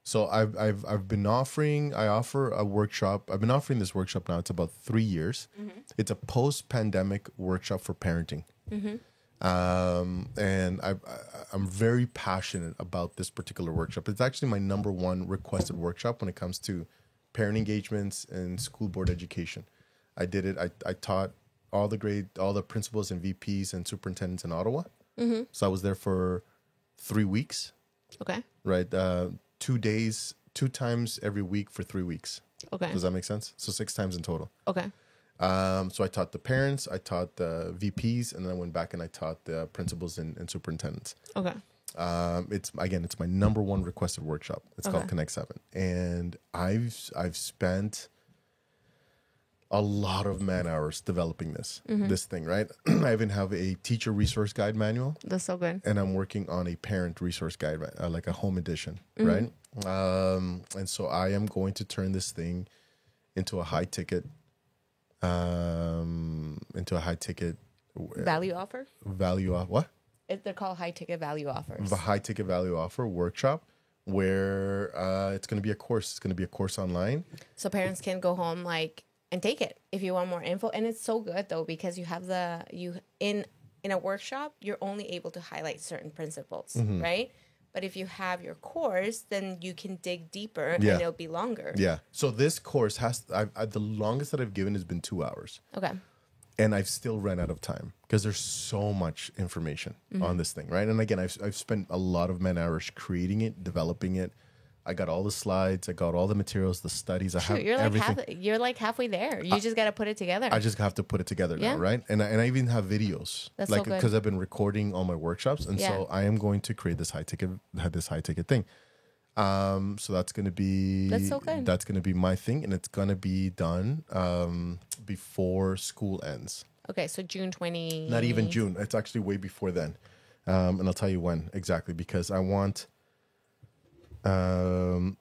So I've been I offer a workshop. I've been offering this workshop now. It's about 3 years. Mm-hmm. It's a post-pandemic workshop for parenting. Mm-hmm. And I'm very passionate about this particular workshop. It's actually my number one requested workshop when it comes to parent engagements and school board education. I did it. I taught all the principals and VPs and superintendents in Ottawa. Mm-hmm. So I was there for 3 weeks. Okay. Right. 2 days, 2 times every week for 3 weeks. Okay. Does that make sense? So 6 times in total. Okay. So I taught the parents, I taught the VPs, and then I went back and I taught the principals and superintendents. Okay. It's my number one requested workshop. It's Okay. called Connect 7. And I've spent a lot of man hours developing this thing, right? I even have a teacher resource guide manual, That's so good. and I'm working on a parent resource guide, like a home edition, right? And so I am going to turn this thing into a high ticket, Value offer? value off what? They're called high ticket value offers. The high ticket value offer workshop, where it's going to be a course. It's going to be a course online. So parents can go home and take it if you want more info. And it's so good though, because you have in a workshop, you're only able to highlight certain principles, right? But if you have your course, then you can dig deeper and it'll be longer. Yeah. So this course the longest that I've given has been 2 hours. Okay. And I've still ran out of time because there's so much information on this thing, right? And again, I've spent a lot of man hours creating it, developing it. I got all the slides, I got all the materials, the studies. I have everything. You're like halfway there. You just got to put it together. I just have to put it together now, right? And I even have videos, That's so good. because I've been recording all my workshops, and so I am going to create this high ticket thing. So that's going to be so good. That's going to be my thing, and it's going to be done before school ends. Okay, so June 20. Not even June. It's actually way before then, and I'll tell you when exactly, because I want June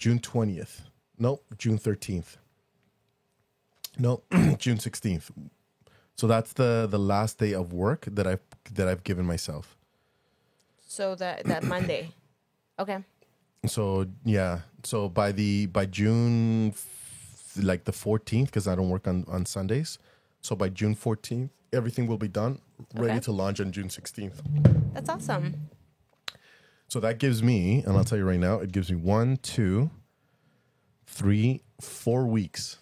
20th. Nope, June 13th. Nope, June 16th. So that's the last day of work that I've given myself. So that Monday. Okay. So yeah. So by June, like the 14th, because I don't work on Sundays. So by June 14th, everything will be done, ready Okay. to launch on June 16th. That's awesome. So that gives me, and I'll tell you right now, it gives me 1, 2, 3, 4 weeks.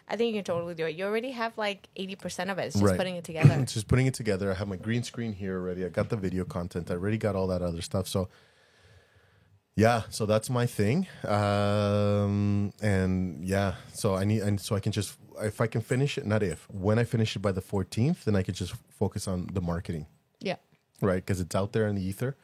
I think you can totally do it. You already have like 80% of it. It's just Right. putting it together. It's just putting it together. I have my green screen here already. I got the video content. I already got all that other stuff. So yeah, so that's my thing. And yeah, so so I can just, if I can finish it, not if, when I finish it by the 14th, then I can just focus on the marketing, Yeah. right? Because it's out there in the ether,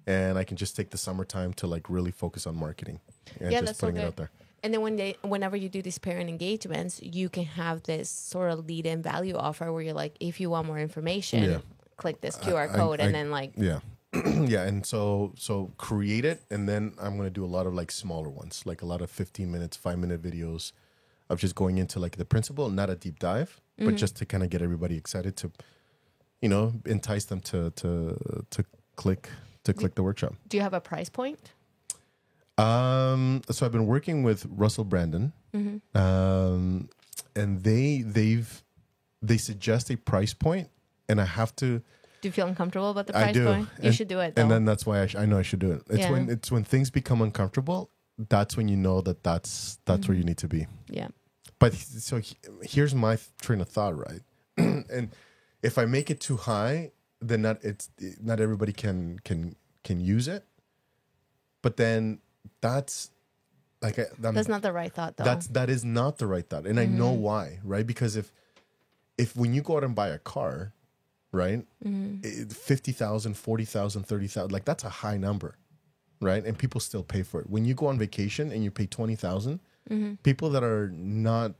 and I can just take the summertime to like really focus on marketing and Yeah, just that's so putting it good. out there. And then whenever you do these parent engagements, you can have this sort of lead-in value offer where you're like, if you want more information, Yeah. click this QR code, and then like, Yeah. Yeah, and so create it, and then I'm going to do a lot of like smaller ones, like a lot of 15 minutes, 5-minute videos of just going into like the principle, not a deep dive, but just to kind of get everybody excited to, entice them to click the workshop. do you have a price point? So I've been working with Russell Brandon, and they suggest a price point, and I have to. Do you feel uncomfortable about the I price do. point? You should do it, though. And then that's why I know I should do it. It's Yeah. when things become uncomfortable, that's when you know that's where you need to be. Yeah. But so here's my train of thought, right? And if I make it too high, then not everybody can use it. But then that's like That's not the right thought, though. that is not the right thought, and I know why, right? Because if when you go out and buy a car, right, 50,000, 40,000, 30,000, like that's a high number, right? And people still pay for it. When you go on vacation and you pay 20,000, people that are not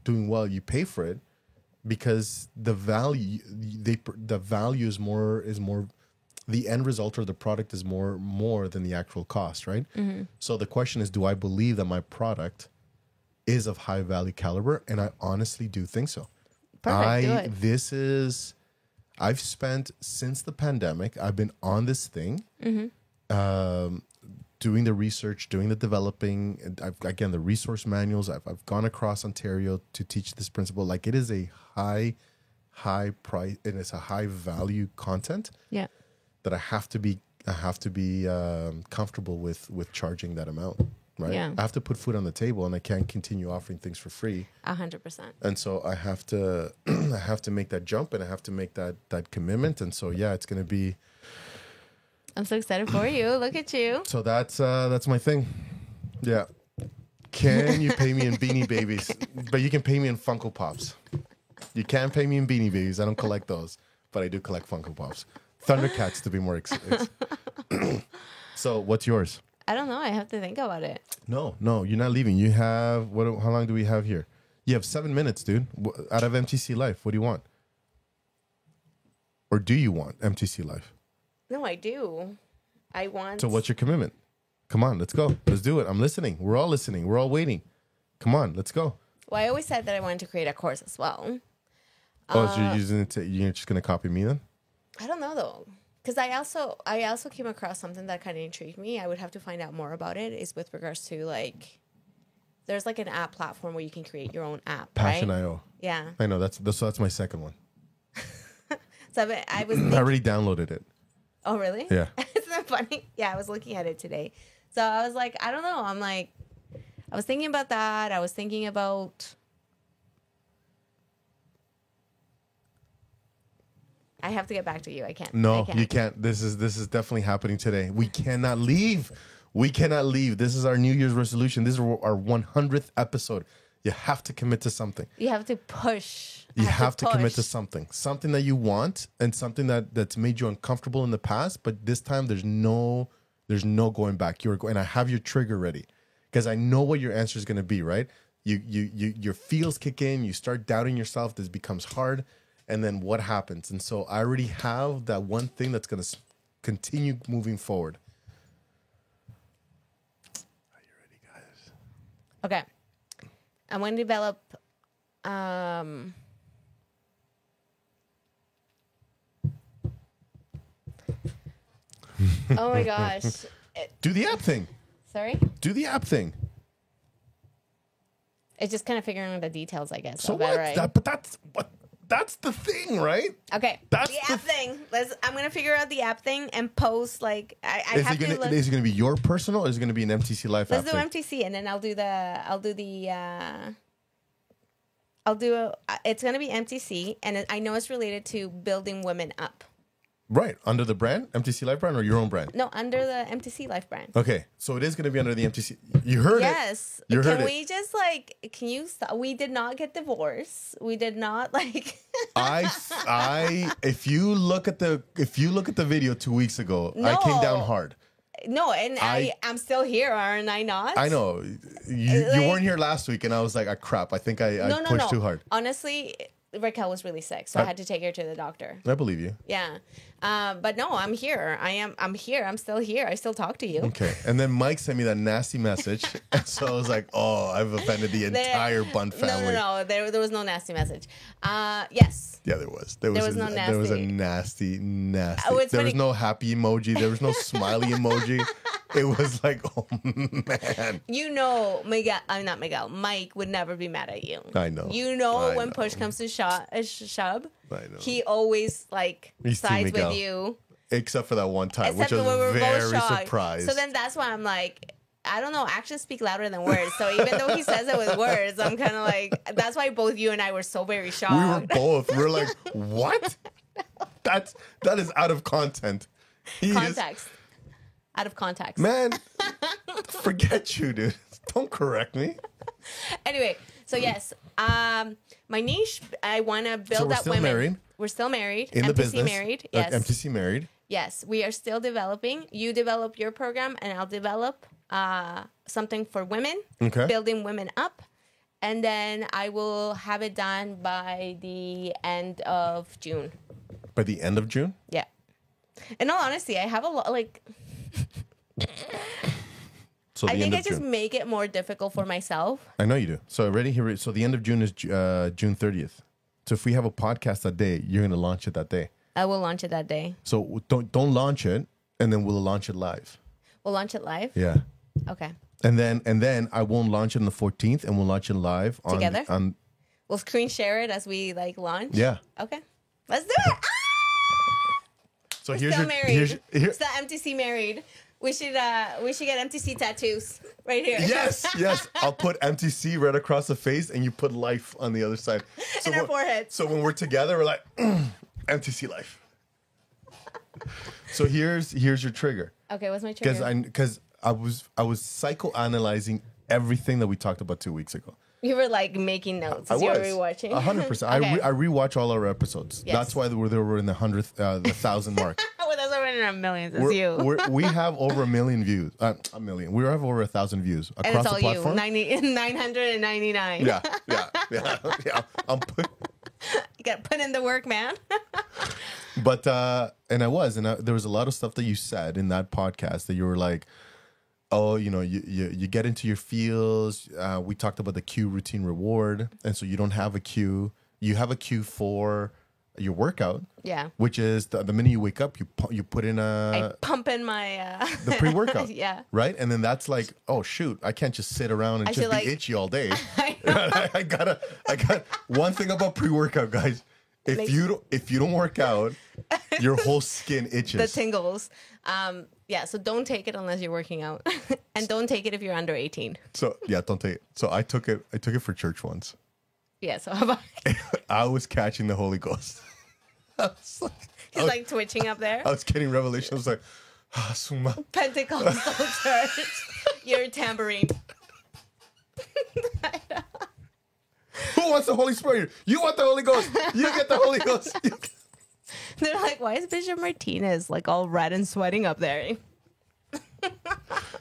doing well, you pay for it because the value is more. The end result or the product is more than the actual cost, right? So the question is, do I believe that my product is of high value caliber? And I honestly do think so. Perfect. Do it. I've spent since the pandemic, I've been on this thing, doing the research, doing the developing, and again, the resource manuals. I've gone across Ontario to teach this principle. Like, it is a high price, and it's a high value content Yeah. that I have to be comfortable with charging that amount, right? Yeah. I have to put food on the table, and I can't continue offering things for free. 100%. And so I have to make that jump, and I have to make that commitment. And so yeah, it's gonna be. I'm so excited for you. Look at you. So that's my thing. Yeah. Can you pay me in Beanie Babies? But you can pay me in Funko Pops. You can't pay me in Beanie Babies. I don't collect those, but I do collect Funko Pops. Thundercats to be more So what's yours? I don't know. I have to think about it. No, you're not leaving. You have how long do we have here? You have 7 minutes, dude. Out of MTC Life, what do you want? Or do you want MTC Life? No, I do. I want. So what's your commitment? Come on, let's go. Let's do it. I'm listening. We're all listening. We're all waiting. Come on, let's go. Well, I always said that I wanted to create a course as well. Oh, so you're using it you're just gonna copy me then? I don't know though, because I also came across something that kind of intrigued me. I would have to find out more about it. Is with regards to like, there's like an app platform where you can create your own app. Passion.io. Right? Yeah. I know that's my second one. So I was. I already downloaded it. Oh really? Yeah. Isn't that funny? Yeah, I was looking at it today. So I was like, I don't know. I'm like, I was thinking about that. I was thinking about. I have to get back to you. I can't. No, I can't. you can't. This is definitely happening today. We cannot leave. We cannot leave. This is our New Year's resolution. This is our 100th episode. You have to commit to something. You have to push. You have to commit to push. something that you want, and something that's made you uncomfortable in the past. But this time, there's no going back. And I have your trigger ready because I know what your answer is going to be. Right? Your feels kick in. You start doubting yourself. This becomes hard, and then what happens? And so I already have that one thing that's going to continue moving forward. Are you ready, guys? Okay. I'm going to develop. Oh my gosh. Do the app thing. Sorry? Do the app thing. It's just kind of figuring out the details, I guess. So of it, what? right? But that's the thing, right? Okay. That's the app thing. I'm going to figure out the app thing and post, like, I have to look. Is it gonna be your personal or is it gonna be an MTC Life app Let's do thing? MTC, and then it's going to be MTC, and I know it's related to building women up. Right. Under the brand? MTC Life brand or your own brand? No, under the MTC Life brand. Okay. So it is gonna be under the MTC. You heard it. Yes. You heard Can it. we just can you stop? We did not get divorced. We did not If you look at the video 2 weeks ago, I No. came down hard. No, and I'm still here, aren't I not? I know. You weren't here last week and I was like, crap, I think I pushed too hard. Honestly, Raquel was really sick, so I had to take her to the doctor. I believe you. Yeah. But no, I'm here. I'm here. I'm still here. I still talk to you. Okay. And then Mike sent me that nasty message. And so I was like, oh, I've offended the entire Bunt family. No. There was no nasty message. Yes. Yeah, there was. There was no There was a nasty. nasty. Oh, it's there funny. was no happy emoji. There was no smiley emoji. It was like, oh, man. You know, Miguel. I'm not Miguel. Mike would never be mad at you. I know. You know I when know. push comes to shove, I know. he always He's Team sides Miguel. with you. Except for that one time, Except which I when we were was both very shocked. surprised. So then that's why I'm like, I don't know, actions speak louder than words. So even though he says it with words, I'm kind of like, that's why both you and I were so very shocked. we were like, what? That is out of content. Context. Out of context. Man, forget you, dude. Don't correct me. Anyway, so yes, my niche, I want to build we're up still women. married? We're still married. In the MTC business. married. Yes. MTC married. Yes, we are still developing. You develop your program, and I'll develop something for women, Okay. building women up, and then I will have it done by the end of June. By the end of June? Yeah. In all honesty, I have a lot. So the I end think I of just June. make it more difficult for myself. I know you do. So ready here. So the end of June is June 30th. So if we have a podcast that day, you're going to launch it that day. I will launch it that day. So don't launch it, and then we'll launch it live. We'll launch it live. Yeah. Okay. And then I won't launch it on the 14th, and we'll launch it live Together? on We'll screen share it as we launch. yeah. Okay. Let's do it. So We're here's still your married. here. It's the MTC married. We should get MTC tattoos right here. Yes. I'll put MTC right across the face, and you put life on the other side. So In our when- foreheads. So when we're together, we're like MTC life. So here's your trigger, Okay, what's my trigger? because I was psychoanalyzing everything that we talked about 2 weeks ago. You were making notes as you were rewatching. 100%. Okay. I rewatch all our episodes. Yes. That's why they were in the 1,000 mark. Well, that's over in our millions. It's you. We have over 1 million views. A million. We have over 1,000 views across And it's all the platform. you. 999. Yeah. I'm You got to put in the work, man. But there was a lot of stuff that you said in that podcast that you were like, oh, you get into your feels. We talked about the cue routine reward, and so you don't have a cue. You have a cue for your workout. Yeah. Which is the minute you wake up, you put in I pump in my... the pre-workout. Yeah. Right? And then that's like, oh shoot, I can't just sit around and I just should, be itchy all day. I I got one thing about pre-workout, guys. If you don't work out, your whole skin itches. the tingles. Yeah, so don't take it unless you're working out. And don't take it if you're under 18. So yeah, don't take it. So I took it for church once. Yeah, so how about... I was catching the Holy Ghost. I was like, He's twitching up there. I was getting revelation. I was like, Suma. Pentecostal church. You're a tambourine. Who wants the Holy Spirit? You want the Holy Ghost. You get the Holy Ghost. They're like, why is Bishop Martinez all red and sweating up there?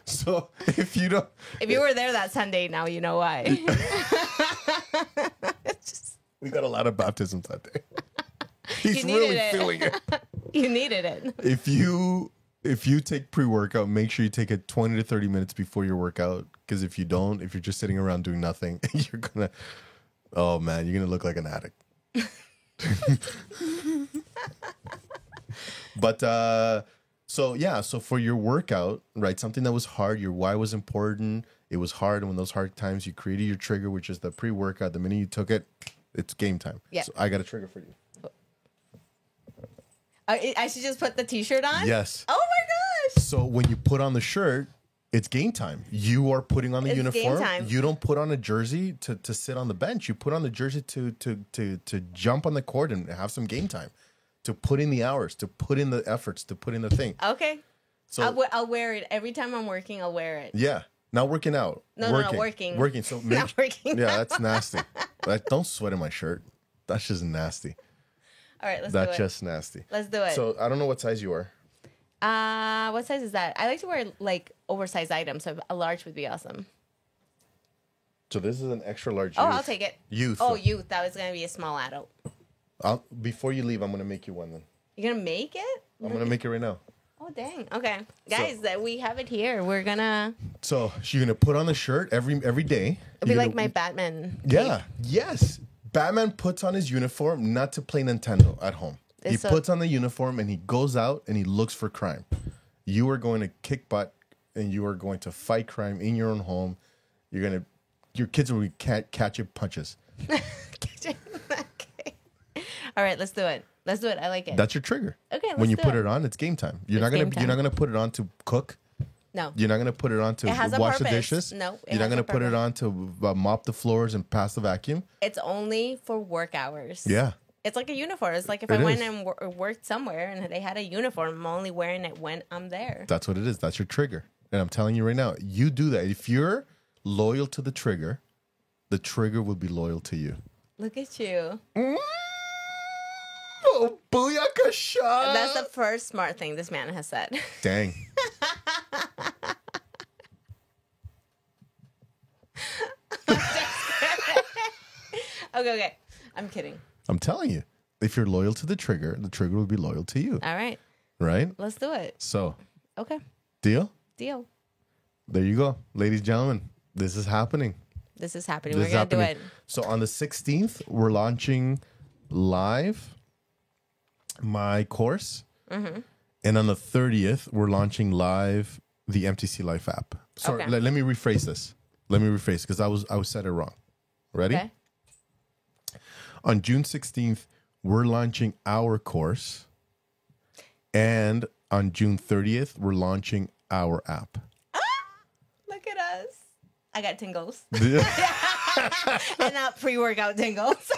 So if you don't, If you were there that Sunday, now you know why. we got a lot of baptisms that day. He's You needed really it. feeling it. You needed it. If you take pre-workout, make sure you take it 20 to 30 minutes before your workout. Because if you don't, if you're just sitting around doing nothing, you're gonna look like an addict. But So yeah, so for your workout, right, something that was hard, your why was important. It was hard, and when those hard times, you created your trigger, which is the pre-workout. The minute you took it, it's game time. Yeah. So I got a trigger for you. I should just put the T-shirt on. Yes. Oh my gosh. So when you put on the shirt, it's game time. You are putting on the It's uniform. game time. You don't put on a jersey to sit on the bench. You put on the jersey to jump on the court and have some game time. To put in the hours, to put in the efforts, to put in the thing. Okay. So I'll wear it every time I'm working. I'll wear it. yeah, not working out. No, working. Working. So Not working. Yeah, that's nasty. Don't sweat in my shirt. That's just nasty. All right, let's That's do it. just nasty. Let's do it. So I don't know what size you are. What size is that? I like to wear like oversized items, so a large would be awesome. So this is an extra large. Oh, youth. I'll take it. Youth. Oh, youth. That was gonna be a small adult. Before you leave, I'm gonna make you one. Then You're gonna make it? I'm gonna make it right now. Oh, dang. Okay, guys, that we have it here. We're gonna. So you're gonna put on the shirt every day. It'll be like my Batman. Yeah. Yes. Batman puts on his uniform not to play Nintendo at home. He puts on the uniform and he goes out and he looks for crime. You are going to kick butt and you are going to fight crime in your own home. Your kids will be catching punches. Okay. All right, let's do it. Let's do it. I like it. That's your trigger. Okay, when you let's put do it on, it's game time. You're It's not game time. gonna put it on to cook. No. You're not gonna put it on to It has a wash the purpose. dishes. No, it You're not has gonna a put it purpose. on to mop the floors and pass the vacuum. It's only for work hours. Yeah. It's like a uniform. It's like if It I went is. and worked somewhere and they had a uniform, I'm only wearing it when I'm there. That's what it is. That's your trigger. And I'm telling you right now, you do that. If you're loyal to the trigger will be loyal to you. Look at you. Oh, booyaka shot. That's the first smart thing this man has said. Dang. Okay. I'm kidding. I'm telling you, if you're loyal to the trigger will be loyal to you. All right. Right? Let's do it. So, Okay. deal? Deal. There you go. Ladies and gentlemen, this is happening. This is happening. This We're is going to do happening. it. So on the 16th, we're launching live my course. Mm-hmm. And on the 30th, we're launching live the MTC Life app. Sorry, Okay. let me rephrase this. Because I was said it wrong. Ready? Okay. On June 16th, we're launching our course. And on June 30th, we're launching our app. Look at us. I got tingles. And not pre-workout tingles.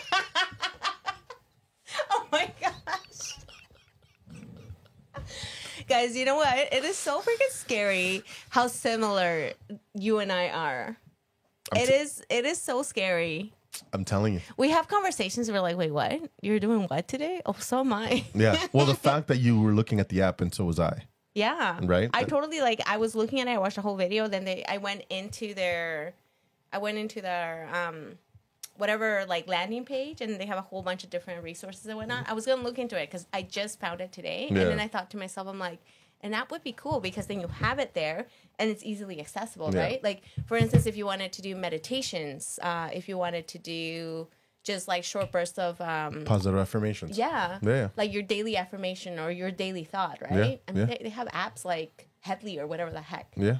Oh my gosh. Guys, you know what? It is so freaking scary how similar you and I are. It is so scary. I'm telling you. We have conversations where we're like, wait, what? You're doing what today? Oh, so am I. Yeah. Well, the fact that you were looking at the app and so was I. Yeah. Right? I totally I was looking at it, I watched the whole video, then I went into their whatever landing page, and they have a whole bunch of different resources and whatnot. I was gonna look into it because I just found it today. Yeah. And then I thought to myself, I'm like, and that would be cool because then you have it there and it's easily accessible, Yeah. right? Like for instance, if you wanted to do meditations, if you wanted to do just short bursts of Positive affirmations. yeah. Yeah. Like your daily affirmation or your daily thought, right? Yeah, I mean, yeah. they have apps like Headley or whatever the heck. Yeah.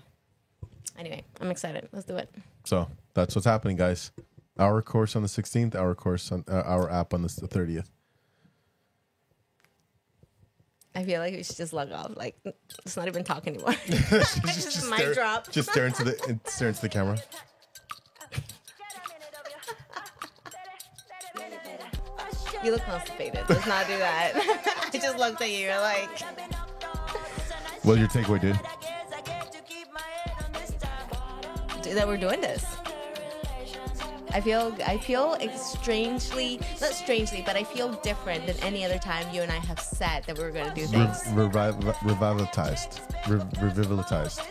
Anyway, I'm excited. Let's do it. So that's what's happening, guys. Our course on the 16th, our course on our app on the 30th. I feel like we should just log off. Like, let's not even talk anymore. just mic drop. Just stare into the camera. You look constipated. Let's not do that. I just looked at you. You're like, What's your takeaway, dude? that we're doing this. I feel strangely, not strangely, but I feel different than any other time you and I have said that we were going to do things. Revitalized.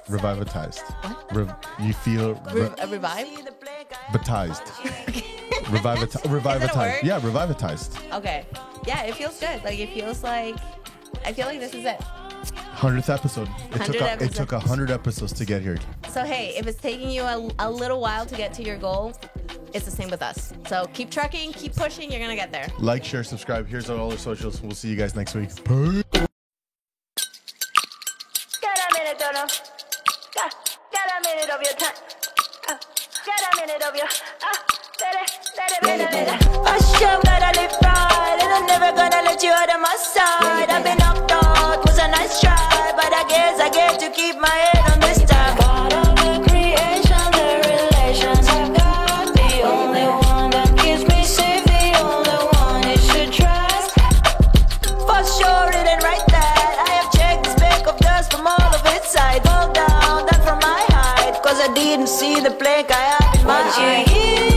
Revitalized. You feel A revive? revitalized. Is that a word? Revitalized. Yeah, revitalized. Okay. Yeah, it feels good. Like, I feel like this is it. 100th episode. It took 100 100 episodes to get here. So, hey, if it's taking you a little while to get to your goal, it's the same with us. So keep trucking, keep pushing. You're going to get there. Like, share, subscribe. Here's all our socials. We'll see you guys next week. Peace. don't know. Get a minute of your time. Get a minute of your. Hush, I'm gonna live right, and I'm never gonna let you out of my side. I've been knocked out, was a nice try, but I guess I get to keep my head on this time. God of the creation, the relations I've got, the only one that keeps me safe, the only one you should trust. For sure, it ain't right that I have checked the speck of dust from all of its side. Fall down, that from my height, cause I didn't see the plank I have in my eye.